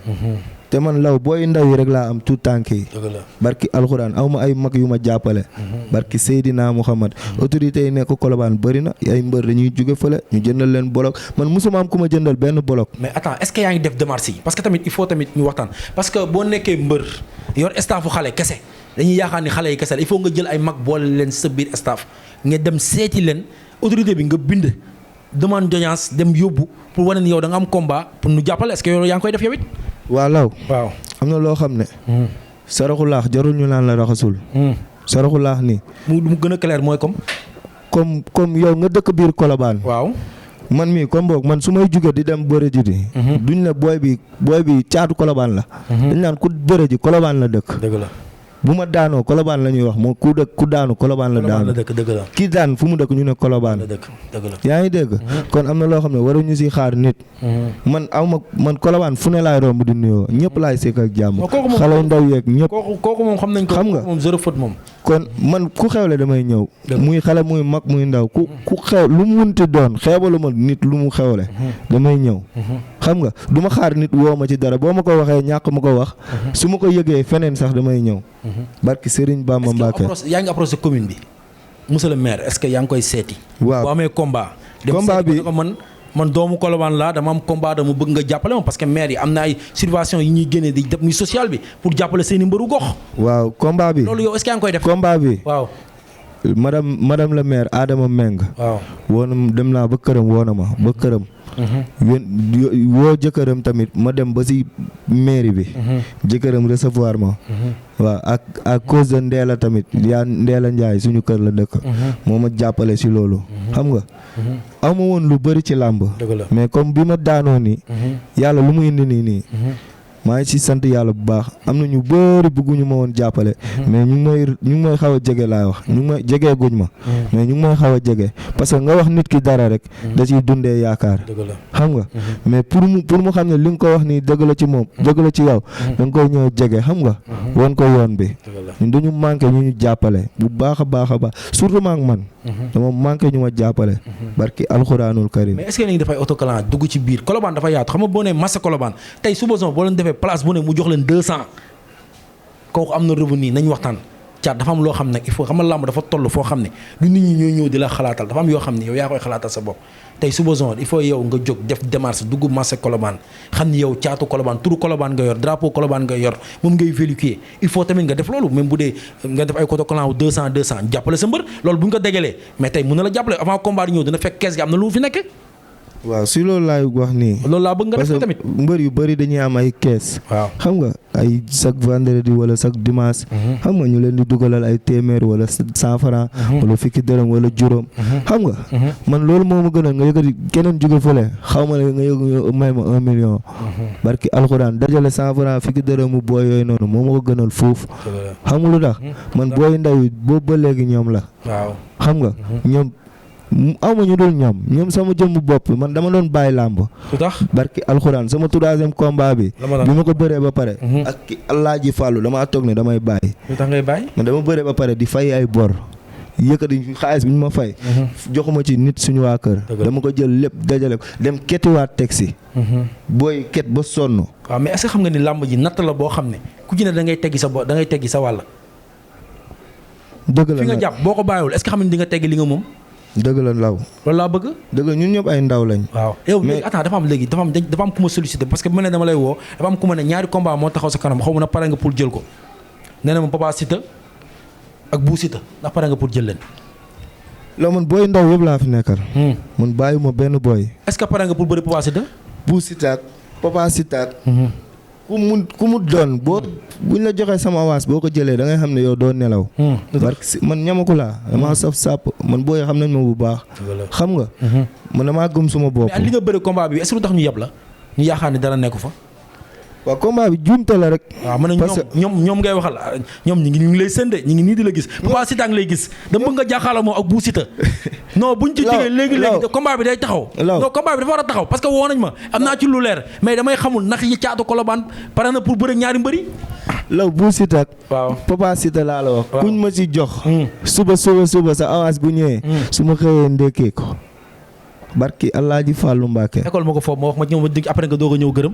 te man law booy ndaw yi rek laa am tout tànk yi. dëgg la barki alxuraan awma ay mag yu ma jàppale. barki Seydina Muhammad autorités yi nekk Colobane bëri na ay mbër dañuy jóge fële ñu jëndal leen bolok man mosuma am ku ma jëndal benn bolok. mais attends est-ce que yaa ngi def démarche yi parce que tamit il faut tamit ñu waxtaan parce que boo nekkee mbër yor staffu xale kese dañuy yaakaar ni xale yi kese la il faut nga jël ay mag boole leen sa biir staff nga dem seeti leen autorité bi nga bind demande d'audience dem yóbbu pour wane ni yow da nga am combat pour ñu jàppale est-ce que yow yaa ngi koy def yow it. waaw law waaw am na loo xam ne. saraxu laax jarul ñu naan la raxasul. saraxu laax nii. mu gën a clair mooy comme yow nga dëkk biir Colobane. waaw. man mii comme boog man su may jóge di dem bëre ji di. duñ ne booy bi caatu Colobane la. dañ naan ku bëre ji Colobane la dëkk. dëgg la. bu ma daanoo Colobane la ñuy wax moom ku daanu Colobane la daanu. dëgg la. kii daan fu mu dëkk ñu ne Colobane. dëgg la. yaa ngi dégg. kon am na loo xam ne waruñu si xaar nit. man Colobane fu ne laay romb di nuyoo ñëpp laay sekk ak jàmm. xale ndaw yeeg ñëpp. kooku moom xam nañ ko. xam nga moom zéro faute moom. kon man ku xewle damay ñëw. muy xale muy mag muy ndaw ku xew lu mu munti doon xeebalu ma nit lu mu xewle. damay ñëw. xam nga du ma xaar nit woo ma ci dara boo ma ko waxee ñàkk ma ko wax. su ma ko yëgee feneen sax damay ñëw. barki Serigne Bamba Mbacke. yaa ngi approché commune bi. monsieur le maire est-ce que yaa ngi koy seeti. waaw boo amee combat. combat bi man doomu Colobane laa dama am combat dama bëgg nga jàppale ma parce que maire yi am na ay subventions yi ñuy génnee di def muy social bi pour jàppale seen i mbëru gox. waaw combat bi loolu yow est-ce que yaa ngi koy def. combat bi waaw. madame la maire Adama Meng. waaw woon dem naa ba këram woo na ma ba këram. woo jëkkëram tamit ma dem ba si mairie bi. jëkkëram recevoir ma. waaw à cause de Ndeela tamit yaa Ndeela Ndiaye suñu kër la dëkk. moo ma jàppale si loolu. xam nga. aw ma woon lu bëri ci làmb. dëgg la mais comme bi ma daanoo nii. yàlla lu mu indi nii. maa ngi ci sant yàlla bu baax am na ñu bëri bëgguñu ma woon jàppale. mais ñu ngi may xaw a jege laay wax ñu ngi may jegee guñ ma. mais ñu ngi may xaw a jege parce que nga wax nit ki dara rek. da ciy dundee yaakaar. dëgg la xam nga. mais pour mu xam ne li nga ko wax nii dëgg la ci moom dëgg la ci yow. da nga koy ñëw jege xam nga. won ko yoon bi. ñun dañu manqué ñu jàppale bu baax a baax a baax surtout maak man. dama manqué ñu ma jàppale. barki alxuraanul karim. mais est-ce que yéen dafay autocollant dugg ci biir Colobane dafa yaatu xam nga boo nee Massa Colobane tey suba boo leen defee place bu ne mu jox leen 200 kooku am na revenu nañ waxtaan caat dafa am loo xam ne il faut xam nga làmb dafa toll foo xam ne du nit ñi ñooy ñëw di la xalaatal dafa am yoo xam ne yow yaa koy xalaatal sa bopp tey suba il faut yow nga jóg def démarche dugg Massa Colobane xam ni yow caatu Colobane turu Colobane nga yor drapeau Colobane nga yor moom ngay véhiculer il faut tamit nga def loolu même bu dee nga def ay autocollant wu 200 jàppale sa mbër loolu bu ñu ko dégalee mais tey mën na la jàppale avant combat di ñëw dina fekk kees gi am na lu mu fi nekk. waaw si loolu laay wax nii. loolu laa bëgg nga def ko tamit parce que mbër yu bëri dañuy am ay kees. waaw xam nga ay chaque vendredi wala chaque dimanche. xam nga ñu leen di dugalal ay téeméer wala 100 francs wala fukki dërëm wala juróom. xam nga. man loolu moo ma gënal nga yëkkati keneen jóge fële xaw ma ne nga yëg may ma 1 million. barki alxuraan dajale 100 francs fukki dërëm mu booy yooyu noonu moo ma ko gënal foofu. xam nga lu tax man booy ndaw yi boobu ba léegi ñoom la. waaw xam nga ñoom. aw ma ñu dul ñoom sama jëmm bopp man dama doon bàyyi làmb. lu tax barki alxuraan sama 3e combat bi. bi ma ko bëree ba pare. ak ki Alaaji Fàllu damaa toog ne damay bàyyi. lu tax ngay bàyyi. man dama bëree ba pare di fay ay bor yëkkati xaalis bi ñu ma fay. joxuma ci nit suñu waa kër. dama ko jël lépp dajale ko dem kettiwaat taxi. booy ket ba sonn. waaw mais est-ce que xam nga ni làmb ji natt la boo xam ne ku ci ne da ngay teggi sa da ngay teggi sa wàll. dëgg la fi nga jàpp boo ko bàyyiwul est-ce que xam ne di nga teggi li nga moom. dëgg la ndaw loolu laa bëgg. dëgg ñun ñëpp ay ndaw lañ. waaw yow léegi attends dafa am ku ma sollicité parce que bu ma ne dama lay woo dafa am ku ma ne ñaari combat moo taxaw sa kanam xaw ma na pare nga pour jël ko nee na ma Papa Siteu ak Bou Siteu ndax pare nga pour jël leen. loolu man booy ndaw yëpp laa fi nekkal. man bàyyiwuma benn booy. est-ce que pare nga pour bëri Papa Siteu. Bou Siteu ak Papa Siteu ak ku mu doon buñ la joxee sama avance boo ko jëlee da ngay xam ne yow doo nelaw. man ñamaku laa damaa saf sàpp man booy xam nañ ma bu baax. xam nga. man damaa gëm suma bopp. mais li nga bëri combat bi est-ce que lu tax ñu yeb la ñu yaakaar ne dara nekku fa. waaw combat bi juumte la rek. waaw man ñoom ngay waxal ñoom ñu ngi lay sënde ñu ngi nii di la gis Papa Siteu a ngi lay gis dama bëgg nga jàkkaarloo moom ak Bou Siteu non buñ ci jógee léegi combat bi day taxaw non combat bi dafa war a taxaw parce que woo nañ ma am naa ci lu leer mais damay xamul ndax yi caatu Colobane pare na pour bëre ñaari mbëri law Bou Siteu ak waaw Papa Siteu laa la wax kuñ ma ci jox suba sa avance bu ñëwee su ma xëyee ndékkee ko barki Alaaji Fàllu Mbàkke école ma ko foofu ma wax ma ñëw ma dig après nga doog a ñëw gërëm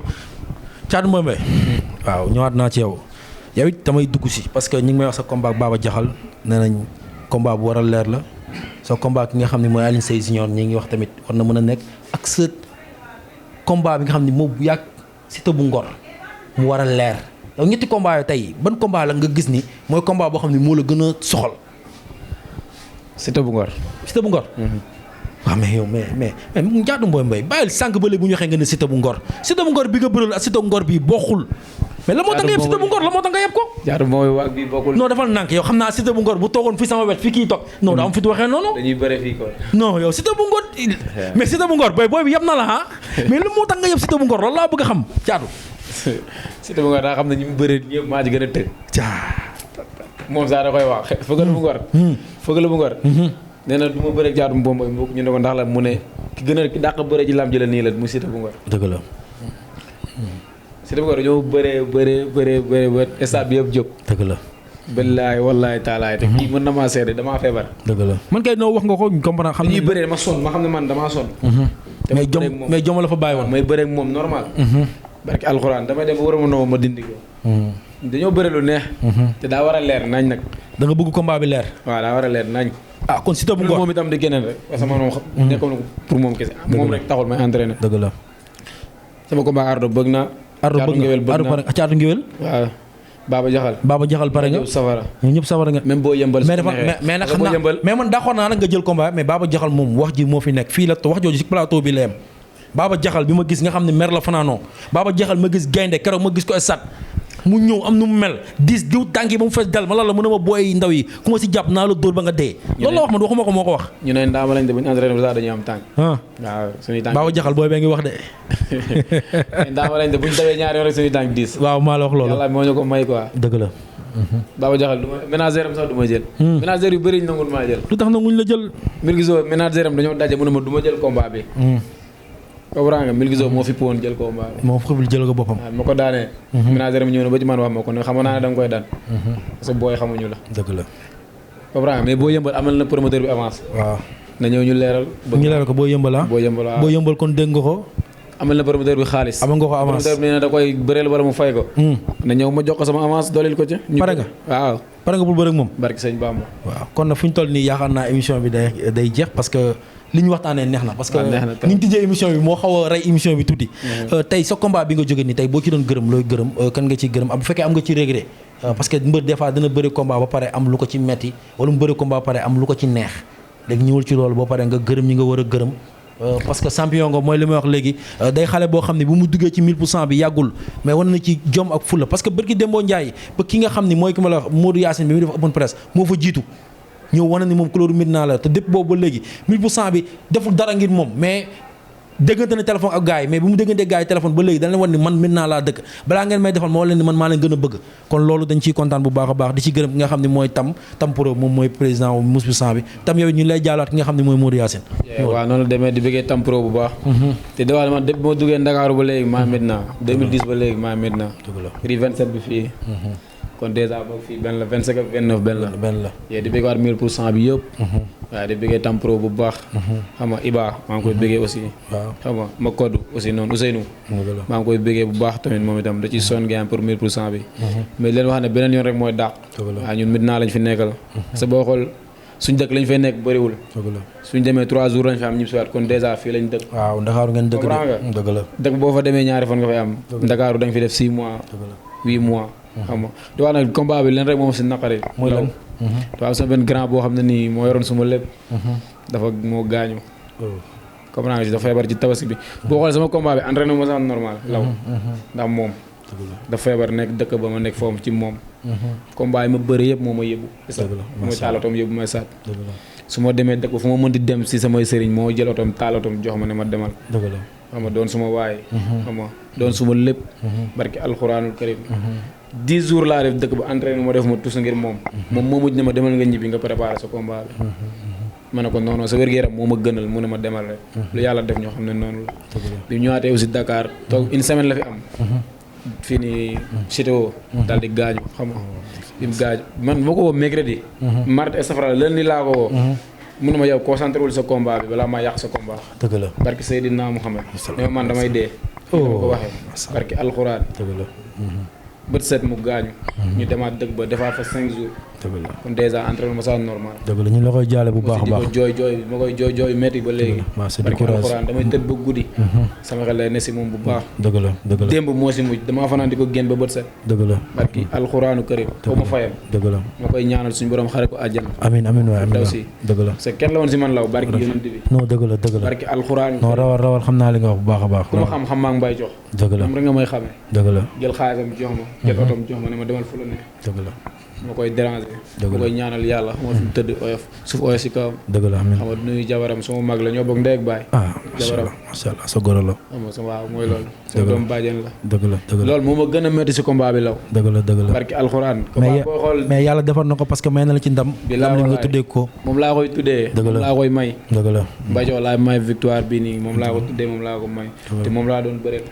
Thiatou Mbombe waaw ñëwaat naa ci yow it damay dugg si parce que ñu ngi may wax sa combat ak Baba Jaxal nee nañ combat bu war a leer la sa combat ki nga xam ne mooy Alioune Seye Junior ñi ngi wax tamit war na mën a nekk ak sa combat bi nga xam ne moom bu yàgg Siteu bu Ngor mu war a leer yow ñetti combat yooyu tey ban combat la nga gis ni mooy combat boo xam ne moo la gën a soxal. Siteu bu Ngor. Siteu bu Ngor. waaw mais yow mais Thiatou Mbombe bàyyil sànq ba léegi bu ñu waxee nga ne Siteu bu Ngor Siteu bu Ngor bi nga bëral ak Siteu bu Ngor bii bokkul. mais la moo tax nga yeb Siteu bu Ngor la moo tax nga yeb ko. Thiatou mooy waag bi bokkul. non defal nànk yow xam naa Siteu bu Ngor bu toogoon fii sama wet fii kii toog non daa am fi waxee noonu. dañuy bëre fii ko. non yow Siteu bu Ngor mais Siteu bu Ngor booy bi yeb na la ah mais la moo tax nga yeb Siteu bu Ngor loolu laa bëgg a xam Thiatou. Siteu bu Ngor daa xam ne ñi mu bëre ñëpp maa ci gën a tëgg. moom sax da koy wax fëgal bu Ngor. fëgal bu Ngor. nee na du ma bëre Thiatou Mbomboy ñu ne ko ndax la mu ne ki gën a ki dàq bëre ci lam ji la nii la mu Siteu bu Ngor. dëgg la. Siteu bu Ngor dañoo bëree ba stade bi yëpp jóg. dëgg la. billaay wallaay taalaay te kii mën na maa seede damaa feebar. dëgg la man kay noo wax nga ko ñu comprendre xam ne ñuy bëree dama sonn ma xam ne man damaa sonn. mais jom la fa bàyyi woon. may bëree ak moom normal. barki alxuraan damay dem ba war a ma ma dindi ko. dañoo bëre lu neex. te daa war a leer nañ nag. da nga bëgg combat bi leer. waaw daa war a leer nañ. ah kon Siteu bu Ngor moom itam di keneen rek parce que man moom nekkoon na ko pour moom kese. moom rek taxul may entraîné. dëgg la. sama combat Ardo bëgg naa. Ardo bëgg naa Caatu Ngéwél. waaw Baba Jaxal. Baba Jaxal pare nga. ñëpp safara nga. même boo yëmbal. mais nag xam naa mais man d'accord naa nag nga jël combat mais Baba Jaxal moom wax ji moo fi nekk fii la wax jooju ci plateau bi la yem Baba Jaxal bi ma gis nga xam ne mer la fanaanoo Baba Jaxal ma gis gaynde keroog ma gis ko esat mu ñëw am nu mu mel diw tànk yi ba mu fees del ma la mën a ma booy ndaw yi ku ma si jàpp naa la dóor ba nga dee. loolu la wax man waxuma ko moo ko wax. ñu ne ndaama lañ de bu ñu entraîné sax dañuy am tànk. waaw suñuy tànk. Baba Jaxal booy bee ngi wax de. ndaama lañ de bu ñu dawee ñaari yoon rek suñuy tànk 10. waaw maa la wax loolu. yàlla moo ñu ko may quoi. dëgg la. Baba Jaxal du ma ménagère am sax du ma jël. ménagère yu bëri ñu nangul maa jël. lu tax nanguñ la jël. Milgizo ménagère am dañoo daje mu ne ma du ma jël combat bi. comprends nga Milgizo moo fi poon jël combat bi. moo fi jël ko boppam. waaw ma ko daanee. ménagère am ñëw na ba ci man wax ma ko ne xamoon naa ne da nga koy daan. parce que booy xamuñu la. dëgg la. comprends nga mais boo yëmbal amal na promoteur bi avance. waaw na ñëw ñu leeral. ñu leeral ko boo yëmbal ah. boo yëmbal waaw boo yëmbal kon dégg nga ko. amal na promoteur bi xaalis. amal nga ko avance promoteur bi nee na da koy bëreel wala mu fay ko. na ñëw ma jox ko sama avance dooleel ko ci. pare nga waaw. pare nga pour bëre ak moom. barki sëñ Bamba. waaw kon nag fu ñu toll nii yaakaar naa émission bi day jeex parce que li ñu waxtaanee neex na. parce que ni ñu tijjee émission bi moo xaw a rey émission bi tuuti. tey sa combat bi nga jógee nii tey boo ci doon gërëm looy gërëm kan nga ciy gërëm bu fekkee am nga ci regret. parce que mbër des fois dina bëri combat ba pare am lu ko ci metti wala mu bëri combat ba pare am lu ko ci neex léegi ñëwul ci loolu boo pare nga gërëm ñi nga war a gërëm. parce que champion nga mooy li may wax léegi day xale boo xam ne bu mu duggee ci 1000% bi yàggul mais war na ci jom ak fulla parce que bërki Dembo Ndiaye ba ki nga xam ni mooy ki ma la wax Modou Yacine bi mu def open press moo fa jiitu ñëw wane ni moom couleur Médina la te dépp boobu ba léegi 1000% bi deful dara ngir moom mais déggante na téléphone ak gars yi mais bi mu déggante gars yi téléphone ba léegi dañ leen wan ni man Médina laa dëkk balaa ngeen may defal ma leen ni man maa leen gën a bëgg kon loolu dañ ciy kontaan bu baax a baax di ci gërëm ki nga xam ne mooy tam pro moom mooy président Moussa bi tam yow ñu lay jaalaat ki nga xam ne mooy Modou Yacine. waaw noonu la demee di bëggee tam pro bu baax. te dawal man depuis moo duggee Ndakaaru ba léegi maa Médina 2010 ba léegi maa Médina. dëgg la prix 27 bi fii. kon dèjà boog fii benn la 25 ak 29 benn la. di bëggee waat 1000% bi yëpp. waaw di bëggee tam pro bu baax. xam nga Iba maa ngi koy bëggee aussi. waaw xam nga ma koddu aussi noonu Ousseynou. maa ngi koy bëggee bu baax tamit moom itam da ciy sonn gain pour 1000% bi. mais leen wax ne beneen yoon rek mooy dàq. waaw ñun Médina lañ fi nekkal. parce que boo xool suñ dëkk lañ fay nekk bëriwul. suñ demee 3 jours lañ fi am ñib si waat kon dèjà fii lañ dëkk. waaw Ndakaaru ngeen dëkk dëgg la. dëkk boo fa demee ñaari fan nga fay am. Ndakaaru da nga fi def 6 mois. 8 mois. xam nga di wax nag combat bi leen rek moom si naqari. mooy lan dafa am sama benn grand boo xam ne nii moo yoroon suma lépp. dafa moo gaañu. comprendre nga si dafa feebar ci tabaski bi. boo xoolee sama combat bi entraîné ma sax normal law ndax moom. dafa feebar nekk dëkk ba ma nekk foofu ci moom. combat yi ma bëri yëpp moo ma yëbbu. mooy taal otoom yëbbu may saat. su ma demee dëkk ba fu ma mën di dem si samay sëriñ moo jël otoom taal otoom jox ma ne ma demal. xam nga doon suma waay. xam nga doon suma lépp. barki alxuraanul karim 10 jours laa def dëkk ba entraîné ma def ma tus ngir moom. moom moo mujj ne ma demal nga ñibbi nga préparé sa combat bi. ma ne ko non non sa wér-gu-yaram moo ma gënal mu ne ma demal rek. lu yàlla def ñoo xam ne noonu la. bi ñu ñëwaatee aussi Dakar toog une semaine la fi am. fii nii CTO. daal di gaañu xam nga. bi mu gaañu man moo ko woo mercredi. mardi et safara lundi laa ko woo. mu ne ma yow concentré wul sa combat bi balaa maa yàq sa combat. dëgg la barki Seydina Mouhamed. ne man damay dee. dama ko waxee barki alxuraan. dëgg la. bët set mu gaañu. ñu demaat dëkk ba defaat fa 5 jours. dëgg la kon dèjà entraînement ma sax normal. dëgg la ñu la koy jaale bu baax a baax ma koy jooy métti ba léegi. barki alxuraan damay tëdd ba guddi. sama xel lay ne si moom bu baax. dëgg la dëgg la démb moo si mujj damaa fanaan di ko génn ba bët set. dëgg la barki alxuraanu karim foo ma fayam. dëgg la ma koy ñaanal suñu borom xare ko àjjana. amiin amiin waay amiin daw si dëgg la c'est kenn la woon si man law barki yonent bi. non dëgg la dëgg la barki alxuraan. non rawal xam naa li nga wax bu baax a baax. ku ma xam maa ngi bay jox. dëgg la moom rek nga may xamee. dëgg la jël xaalisam jox ma. jël otom jox ma ne ma demal fu la ne. dëgg la ma koy déranger. dëgg la ma koy ñaanal yàlla moo fi mu tëdd oyof suuf oyof si kawam. dëgg la amiin xam nga nuyu jabaram sama mag la ñoo bokk ndey ak baay. jabaram macha allah sa goro la. xam nga sama waaw mooy loolu. sama doom bàjjen la. dëgg la dëgg la loolu moo ma gën a métti si combat bi law. dëgg la dëgg la barki alxuraan. combat boo xool mais yàlla defar na ko parce que may na la ci ndam. bi laa nga tuddee ko. moom laa koy tuddee. dëgg la moom laa koy may. dëgg la Mbajoo laa may victoire bi nii moom laa ko tuddee moom laa ko may. te moom laa doon bëreel.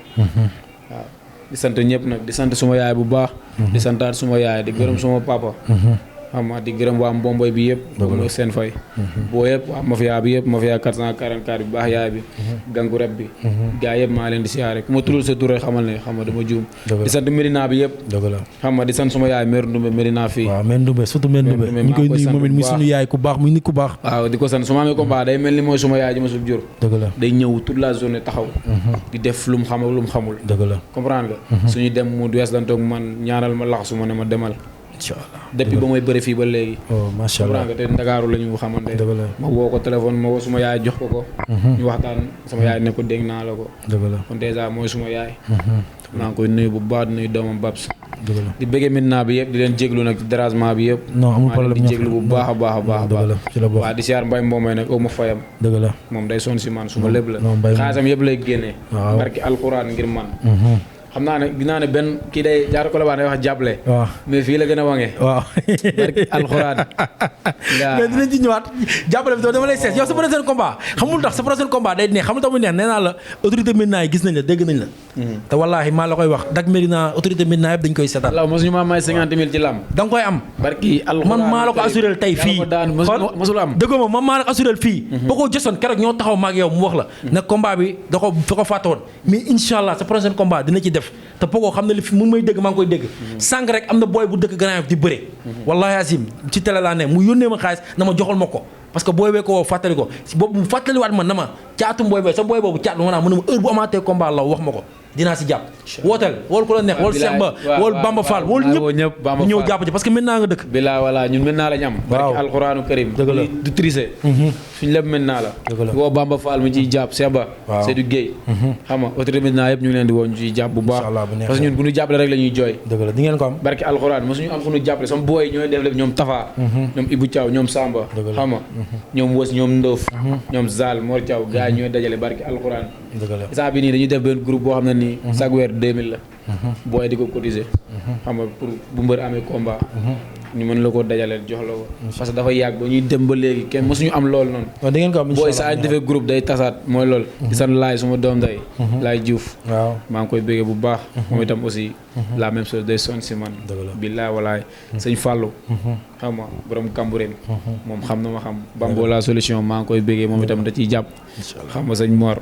waaw di sant ñëpp nag di sant suma yaay bu baax. di santaat suma yaay di gërëm suma papa. xam nga di gërëm waa Mbomboy bi yëpp. dëgg la seen fay. boo yëpp waa mafia bi yëpp mafia 444 bi baax yaay bi. gangu rab bi. gaa yëpp maa leen di siyaare ku ma tuddul sa tur rek xamal ne xam nga dama juum. di sant Médina bi yëpp. dëgg la xam nga di sant suma yaay Mère Ndumbe Médina fii. waaw Mère Ndumbe surtout Mère Ndumbe ñu koy nuyu moom it muy suñu yaay ku baax muy nit ku baax. waaw di ko sant su ma amee combat day mel ni mooy suma yaay ji ma sub jur. dëgg la day ñëw toute la journée taxaw. di def lu mu xam ak lu mu xamul. dëgg la comprendre nga. suñu dem mu wees lantoog man ñaanal ma lax su ma ne ma demal. incha allah depuis ba mooy bëri fii ba léegi. oh macha allah comprendre nga te Ndakaaru la ñu xamante. dëgg la ma woo ko téléphone ma woo suma yaay jox ko ko. ñu waxtaan sama yaay ne ko dégg naa la ko. dëgg la kon dèjà mooy suma yaay. maa ngi koy nuyu bu baax di nuyu doomam Babs. di bëggee Médina bi yëpp di leen jéglu nag ci dérangement bi yëpp. non amul problème di jéglu bu baax a baax a baax. dëgg la ci la bokk waaw di siyaar Mbaye Mbomay nag ma fayam. dëgg la moom day sonn si man suma lépp la. non Mbaye xaalisam yëpp lay génnee. waaw barki alxuraan ngir man. xam naa ne dinaa ne benn kii day jaar ko la baax day wax jàppale. waaw mais fii la gën a wange. waaw barki alxuraan. mais dinañ ci ñëwaat jàppale bi dama lay seet yow sa prochain combat xamul tax sa prochain combat day neex xamul tax mu neex nee naa la autorité Médina yi gis nañ la dégg nañ la. te wallaahi maa la koy wax Dak Médina autorité Médina yëpp dañ koy seetaan. law mosuñu maa may 50 000 ci lam. da nga koy am. barki alxuraan man maa la ko assuré tey fii xool mosul am. dëgg ma man maa la ko assuré fii. boo ko jësoon keroog ñoo taxaw maag yow mu wax la. ne combat bi da ko fàtte woon mais incha allah sa prochain combat dina ci def te Pogo xam na li fi mu may dégg maa ngi koy dégg. sànq rek am na booy bu dëkk Grand Yoff di bëre. wallahi Azim ci télé laa ne mu yónnee ma xaalis na ma joxal ma ko parce que booy bee ko woo fàttali ko si boobu mu fàttaliwaat ma na ma caatum booy bee sa booy boobu caat ma naa mu ne ma heure bu amaatee combat la wax ma ko dinaa si jàpp. wooteel wool ku la neex wool Cheikh Ba wool Bamba Fall wool ñëpp ñu ñëw jàpp ci parce que maintenant nga dëkk. bilaa wala ñun maintenant lañ am. waaw barki alxuraanu karim. dëgg la du triser. suñ lépp maintenant la. dëgg la woo Bamba Fall mu ciy jàpp Cheikh Ba. waaw Seydou Guèye. xam nga autorité maintenant yëpp ñu ngi leen di woo ñu ciy jàpp bu baax. parce que ñun bu ñu jàppale rek la ñuy jooy. dëgg la di ngeen ko am. barki alxuraan mosuñu am fu ñu jàppale sama booy ñooy def lépp ñoom Tafa. ñoom Ibou Thiaw ñoom Samba. xam nga ñoom Wës ñoom Ndof. ñoom Zal Mor Thiaw gars yi ñooy dajale barki alxuraan. dëgg la instant bi nii dañuy def benn groupe boo xam ne nii chaque weer 2000 la. booy di ko cotiser. xam nga pour bu mbër amee combat. ñu mën la ko dajaleel jox la ko. parce que dafa yàgg ba ñuy dem ba léegi kenn mosuñu am loolu noonu. waaw di ngeen ko am incha booy saa ñu defee groupe day tasaat mooy loolu. di sant laay suma doom day. laay Diouf. waaw maa ngi koy béggee bu baax. moom itam aussi la même chose day sonn si man. dëgg la billaay walaay. sëñ Fallou. xam nga borom Kambureen. moom xam na ma xam. Bambo la solution maa ngi koy béggee moom itam da ciy jàpp. xam nga sëñ Mor.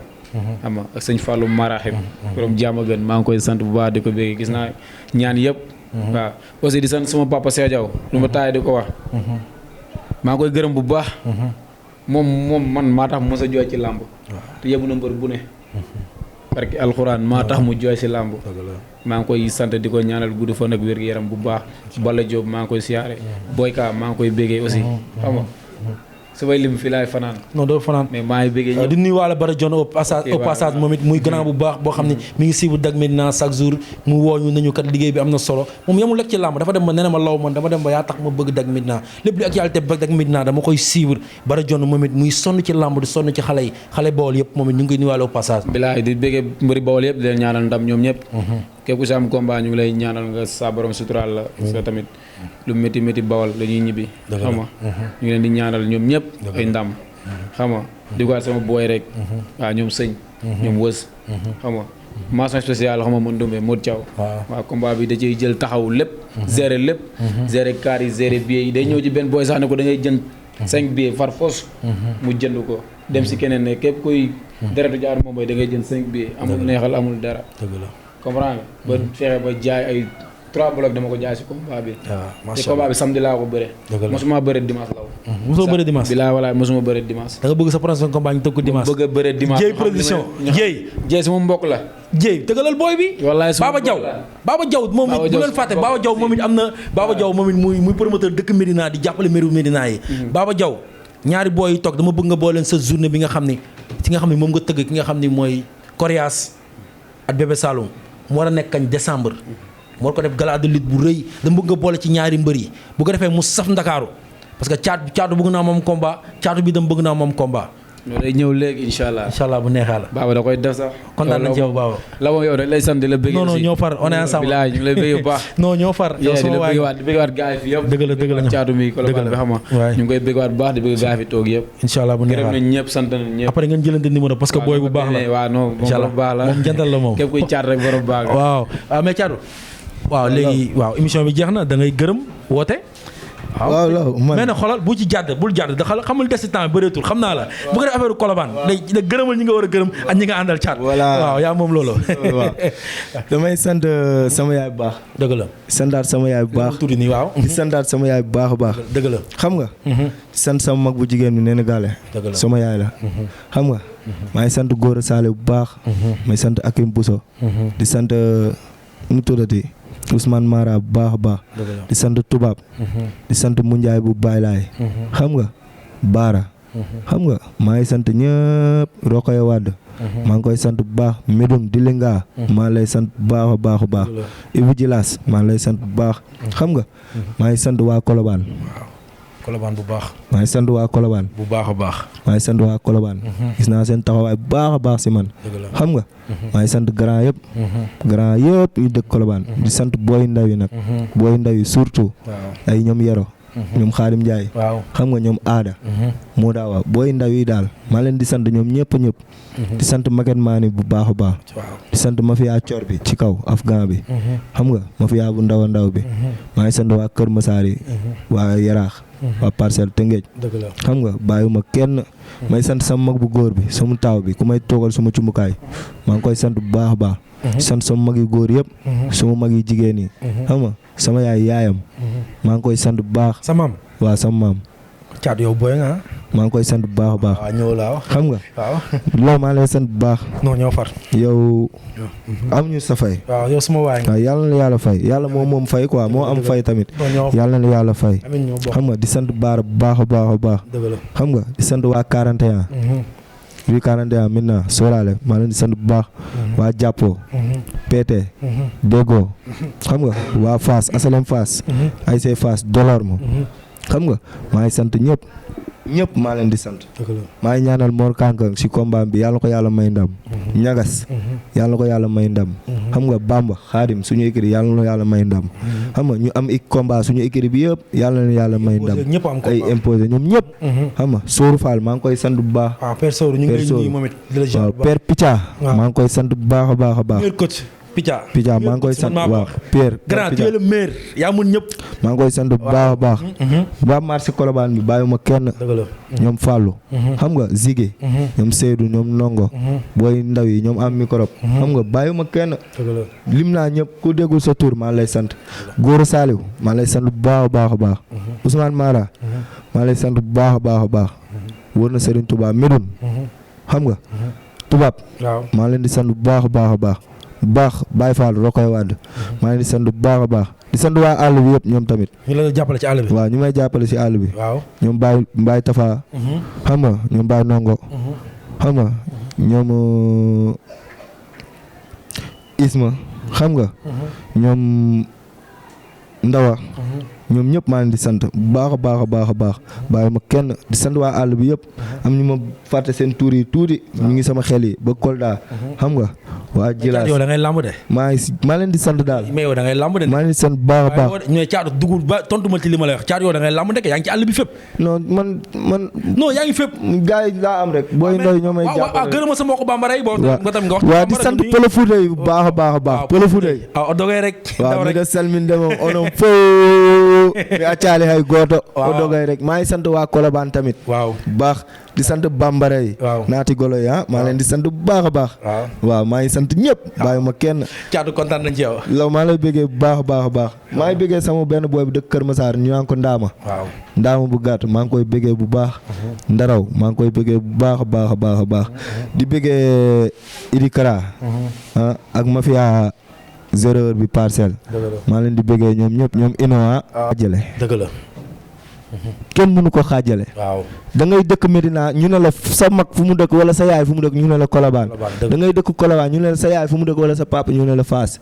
xam nga ak sëñ Fallou Maraxib. borom jàmm gën maa ngi koy sant bu baax di ko béggee gis naa ñaan yëpp. waaw aussi di sant suma papa Cheikh Diaw lu ma taay di ko wax. maa ngi koy gërëm bu baax. moom man maa tax mu mos a jooy ci làmb. te yóbbu na mbër bu ne. parce que alxuraan maa tax mu jooy ci làmb. maa ngi koy sant di ko ñaanal gudd fan ak wér-gu-yaram bu baax. Balla Diop maa ngi koy siyaare. Boyka maa ngi koy béggee aussi. xam nga su may lim fii laay fanaan. non doo fanaan mais maa ngi béggee ñëpp. di nuyuwaale Bara John au passage moom it muy grand bu baax boo xam ne mi ngi siibu Dak Médina chaque jour mu wooñu nañu kat liggéey bi am na solo moom yemul rek ci làmb dafa dem ba nee na ma law man dama dem ba yaa tax ma bëgg Dak Médina lépp lu actualité ba Dak Médina dama koy suivre Bara John moom it muy sonn ci làmb di sonn ci xale yi xale Bawol yëpp moom it ñu ngi koy nuyuwaale au passage. bilaay di béggee mbëri Bawol yëpp di leen ñaanal ndam ñoom ñëpp. képp ku si am combat ñu ngi lay ñaanal nga sa borom suturaal la. parce que tamit lu métti métti Bawol dañuy ñibbi. xam nga ñu ngi leen di ñaanal ñoom ñëpp ay ndam. xam nga di ko sama booy rek. waaw ñoom sëñ. ñoom wës. xam nga mention spéciale xam nga man Ndoumbe Modou Thiaw. waaw combat bi da ciy jël taxaw lépp. gérer lépp. gérer car yi gérer billets yi day ñëw ci benn booy sax ne ko da ngay jënd 5 billets far fos. mu jënd ko dem si keneen ne képp kuy. deretu jaar moom mooy da ngay jënd 5 billets. amul neexal amul dara. dëgg la comprendre nga ba fexe ba jaay ay 3 blocs dama ko jaay si combat bi. waaw macha te combat bi samedi laa ko bëre. dëgg la mosuma bëre dimanche law. mosoo bëre dimanche. bilaa walaay mosuma bëre dimanche. da nga bëgg sa prochain combat ñu tëgg ko dimanche. bëgg a bëre dimanche. Jéy production Jéy sama mbokk la. Jéy tëggalal booy bi. wallaay sama Baba Diaw Baba Diaw moom it bu leen fàtte Baba Diaw moom it am na Baba Diaw moom it muy promoteur dëkk Médina di jàppale méru Médina yi. Baba Diaw ñaari booy yi toog dama bëgg nga booleen sa journée bi nga xam ni ci nga xam ni moom nga tëgg ki nga xam ni mooy Coriace ak Bébé Saloum mu war a nekk kañ décembre. mu war ko def gala de lutte bu rëy dama bëgg nga boole ci ñaari mbër yi bu ko defee mu saf Ndakaaru parce que caatu bëgg naa moom combat caatu bi dama bëgg naa moom combat. loolu day ñëw léegi incha allah. incha allah bu neexee la. Baba da koy def sax. kontaan nañ ci yow Baba. la moom yow rek lay sant di la bëgg. non non ñoo far on est ensemble. bilaay ñu ngi lay bëgg bu baax. non ñoo far. yow sama waay di bëggaat gars yi fi yëpp. dëgg la dëgg la caatu mi Colobane bi xam nga. waay ñu ngi koy bëggaat bu baax di bëgg gars yi fi toog yëpp. incha allah bu neexee gërëm nañ ñëpp sant nañ ñëpp. après ngeen jëlante numéro parce que booy bu baax la. waaw non moom borom baax la moom jantal la moom. képp kuy caat rek borom baax la. waaw mais caatu. waaw léegi waaw émission bi jeex na da ngay gërëm woote. waaw man mais nag xoolal bu ci jàdd bul jàdd da xamul des si temps bëreetul xam naa la bu ko def affaire Colobane léegi da gërëmal ñi nga war a gërëm ak ñi nga àndal caat. voilà waaw yaa moom loolu. waaw damay sant sama yaay bu baax. dëgg la santaat sama yaay bu baax tuuti nii waaw. di santaat sama yaay bu baax a baax. dëgg la xam nga. sant sama mag bu jigéen bi nee na gaale. dëgg la sama yaay la. xam nga. maa ngi sant Gora Sale bu baax. may sant Akim Bousso. di sant nu tuddati Ousmane Mara bu baax a baax. di sant Tubaab. di sant Munjaay bu Baay Laay. xam nga Baara xam nga maa ngi sant ñëpp Rokhaya Wade maa ngi koy sant bu baax Médoum Dilinga maa lay sant bu baax a baax a baax Ibou Djilas maa lay sant bu baax xam nga maa ngi sant waa Colobane Colobane bu baax. maa ngi sant waa Colobane bu baax a baax. maa ngi sant waa Colobane gis naa seen taxawaay bu baax a baax si man xam nga maa ngi sant grand yëpp yu dëkk Colobane di sant booy ndaw yi nag booy ndaw yi surtout ay ñoom Yero ñoom Xaadim Njaay xam nga ñoom aada moo daawa booy ndaw yi daal maa leen di sant ñoom ñëpp di sant maquette maani bu baax a baax di sant mafia coor bi ci kaw afghan bi xam nga mafia bu ndaw a ndaw bi maa ngi sant waa Kër Masaar yi waa Yaraax waa Parcelles Tëngéej xam nga bàyyiwuma kenn may sant sama mag bu góor bi sama taaw bi ku may toogal suma cumukaay maa ngi koy sant bu baax a baax di sant sama mag yu góor yëpp sama mag yi jigéen yi xam nga sama yaayam maa ngi koy sant bu baax sa maam waaw sama maam caat yow booy nga maa ngi koy sant bu baax a baax waaw ñëw laaw xam nga waaw loolu maa ngi lay sant bu baax non ñoo far yow am ñu sa fay waaw yow suma waay nga waaw yàlla na yàlla fay yàlla moom fay quoi moo am fay tamit yàlla na yàlla fay xam nga di sant baara bu baax a baax a baax xam nga di sant waa 41 wi 41 maintenant sóoraale maa leen di sant bu baax waa jàppoo PT déggoo xam nga waa Fass asalem Fass ay say Fass Delorme xam nga maa ngi sant ñëpp maa leen di sant maa ngi ñaanal Mor Kankang si combat bi yàlla na ko yàlla may ndam ñagas yàlla na ko yàlla may ndam xam nga Bamba Xaadim suñu écurie yàlla na yàlla may ndam xam nga ñu am combat suñu écurie bi yëpp yàlla na yàlla may ndam ay imposé ñoom ñëpp xam nga Sóoru Fall maa ngi koy sant bu baax waaw Père Picha maa ngi koy sant bu baax a baax a baax Picha maa ngi koy sant waaw Pierre grand tu es le maire yaa mun ñëpp maa ngi koy sant bu baax a baax waa marché Colobane bi bàyyiwuma kenn ñoom Fallou xam nga Zigué ñoom Seydou ñoom Nongo booy ndaw yi ñoom am microbe xam nga bàyyiwuma kenn lim naa ñëpp ku déggul sa tur maa lay sant Gora Saliou maa lay sant bu baax a baax a baax Ousmane Mara maa lay sant bu baax a baax a baax wër na Serigne Touba Médoune xam nga tubaab maa leen di sant bu baax a baax a baax Baye Fall Rokhaya Wade maa ngi di sant bu baax a baax di sant waa àll bi yëpp ñoom tamit. ñu la jàppale ci àll bi. waaw ñu may jàppale ci àll bi. waaw ñoom Baye Tafa. xam nga ñoom Baye Nongo. xam nga ñoom Isma. xam nga ñoom Ndawa. ñoom ñëpp maa ngi di sant bu baax a baax a baax a baax bàyyi ma kenn di sant waa àll bi yëpp am ñu ma fàtte seen tuur yi tuuti ñu ngi sama xel yi ba Kolda xam nga waa Jilaas yow da ngay lamb de maa leen di sant daal mais yow da ngay lamb de maa leen di sant bu baax a baax ñooy caatu dugul ba tontu ma ci li ma lay wax caatu yow da ngay lamb de yaa ngi ci àll bi fépp non man non yaa ngi fépp gars yi laa am rek booy ndoy ñoo may jàppale waaw gërëma sa mbokk bambara yi boo nga tam nga wax waaw di sant Pël Fuuta yi bu baax a baax a baax Pël Fuuta yi waaw dogay rek waaw mi da salmin demom onom fo mi accaali hay gooto o dogay rek maa ngi sant waa Colobane tamit waaw baax di sant bambara yi naati golo yi maa leen di sant bu baax a baax waaw maa ngi sant ñëpp bàyyi ma kenn caatu kontaan nañ ci yow law maa lay bëggee bu baax a baax a baax maa ngi bëggee sama benn booy bu dëkk Kër Masaar ñu naan ko Ndaama bu gàtt maa ngi koy bëggee bu baax Ndaraw maa ngi koy bëggee bu baax a baax a baax a baax di bëggee Idi Kara ak mafia zéro bi Parcelles maa leen di bëggee ñoom ñëpp ñoom Inoa xaajale dëgg la kenn mënu ko xaajale waaw da ngay dëkk Medina ñu ne la sa mag fu mu dëkk wala sa yaay fu mu dëkk ñu ne la Colobane da ngay dëkk Colobane ñu ne la sa yaay fu mu dëkk wala sa papa ñu ne la Fass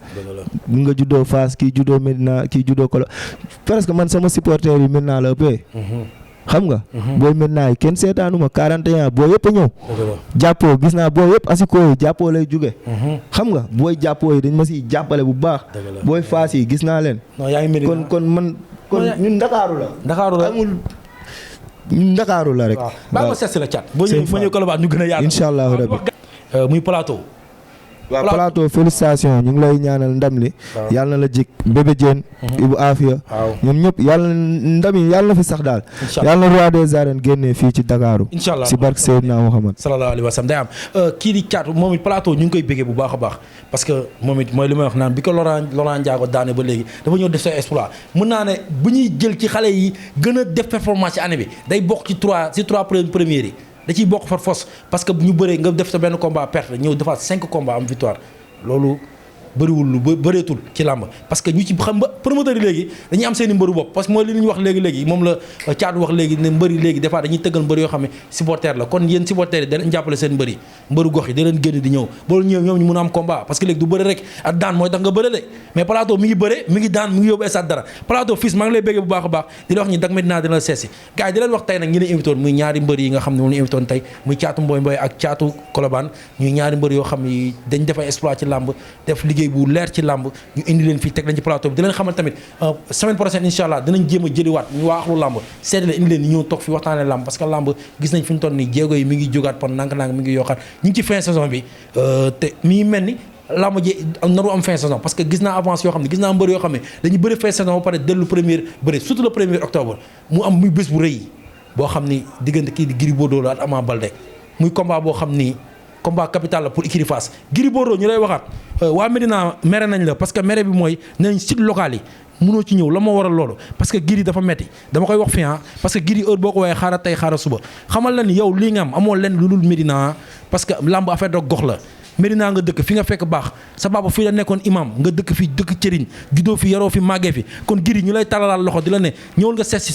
bu nga juddoo Fass kii juddoo Medina kii juddoo Colobane presque man sama supporter yi Medina la ëppee xam nga booy Medina yi kenn seetaanuma 41 boo yëpp a ñëw jàppoo gis naa boo yëpp asiko yi jàppoo lay jóge xam nga booy jàppoo yi dañ ma siy jàppale bu baax booy Fass yi gis naa leen kon man kon ñun Ndakaaru la amul ñun Ndakaaru la rek. waaw baa ma seet si la cat. boo ñëwee Colobane ñu gën a yaatu. incha allah rabbi muy plateau. waaw plateau félicitation ñu ngi lay ñaanal ndam li. yàlla na la jik bébé Diène. Ibou Afia. ñoom ñëpp yàlla ndam yi yàlla na fi sax daal. yàlla na roi des arènes génnee fii ci Dakaaru. incha allah si barke Seydina Muhammad. sallallahu alayhi wa sallam day am kii di caatu moom it plateau ñu ngi koy béggee bu baax a baax parce que moom it mooy li may wax naan bi ko Laurent Ndiago daane ba léegi dafa ñëw def sa exploit mën naa ne bu ñuy jël ci xale yi gën a def performance ci année bi day bokk ci trois premières yi da ciy bokk far force parce que ñu bëree nga def sa benn combat perte ñëw defaat 5 combats am victoire loolu bëriwul lu bëreetul ci làmb parce que ñu ci xam ba promoteur yi léegi dañuy am seen i mbëru bopp parce que mooy li ñu wax léegi moom la caatu wax léegi ne mbëri léegi des fois dañuy tëggal mbëri yoo xam ne supporter la kon yéen supporter yi da leen jàppale seen mbëri mbëru gox yi da leen génn di ñëw boolu ñëw ñoom ñu mun a am combat parce que léegi du bëri rek ak daan mooy tax nga bëri de mais plateau mi ngi bëre mi ngi daan mi ngi yóbbu stade dara plateau fils maa ngi lay béggee bu baax a baax di la wax ñi Dak Médina dina la seesi gars yi di leen wax tey nag ñi leen invité woon muy ñaari mbër yi nga xam ne moom la invité woon tey muy caatu Mboy ak caatu Colobane ñuy ñaari mbër yoo xam ni dañ def ay exploit ci làmb def liggéey bu leer ci làmb ñu indi leen fii teg leen ci plateau bi di leen xamal tamit semaine prochaine incha allah dinañ jéem a jëliwaat ñu waa axlu làmb seeti leen indi leen ni ñëw toog fi waxtaanee làmb parce que làmb gis nañ fi ñu toll nii jéego yi mi ngi jógaat pon nank-nank mi ngi yokkaat ñu ngi ci fin saison bi te mi ngi mel ni làmb ji naru am fin saison parce que gis naa avance yoo xam ne gis naa mbër yoo xam ne dañuy bëri fin saison ba pare dellu première bëri surtout le 1er octobre mu am muy bés bu rëy boo xam ni diggante kii di Gris Bordeaux la ak Ama Baldé muy combat boo xam ni combat capital la pour écurie Fass Gris Bordeaux ñu lay waxaat waa Médina mere nañ la parce que mere bi mooy nañ site local yi mënoo ci ñëw la moo waral loolu parce que Gris dafa metti dama koy wax fi parce que Gris heure boo ko woowee xaaral tey xaaral suba xamal la ni yow lii nga am amoo leen lu dul Médina parce que lamb affaire de gox la Médina nga dëkk fi nga fekk baax sa papa fii la nekkoon imam nga dëkk fi dëkk cëriñ juddoo fi yaroo fi màggee fi kon Gris ñu lay talalaal loxo di la ne ñëwal nga seet si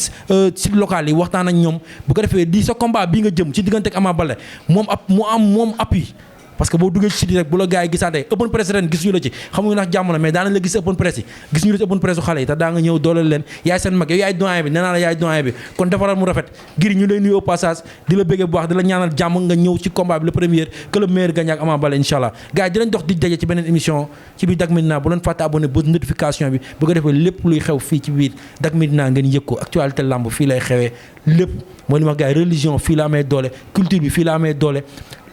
site local yi waxtaan ak ñoom bu ko defee di sa combat bii nga jëm ci diggante ak Ama Baldé moom appui parce que boo duggee ci site rek bu la gars yi gisaatee open press ren gis ñu la ci xamuñu ndax jàmm la mais daanañ la gis open press yi gis ñu la ci open press u xale yi te daa nga ñëw dooleel leen yaay seen mag yow yaay doyen bi nee naa la yaay doyen bi kon defaral mu rafet Gris ñu lay nuyu au passage di la bëggee bu baax di la ñaanal jàmm nga ñëw ci combat bi le premier que le meilleur gagne ak Ama Baldé incha allah gars yi dinañ dox di daje ci beneen émission ci biir Dak Médina bu leen fàtte abonné ba notification bi bu ko defee lépp luy xew fii ci biir Dak Médina ngeen yëg ko actualité lamb fii lay xewee lépp mooy li ma gars yi religion fii la amee doole culture bi fii la amee doole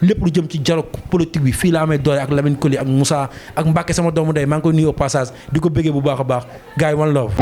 lépp lu jëm ci dialogue politique bi fii la amee doole ak Lamine Koli ak Moussa ak Mbacke sama doomu ndey maa ngi koy nuyu au passage di ko bëggee bu baax a baax gars yi one love.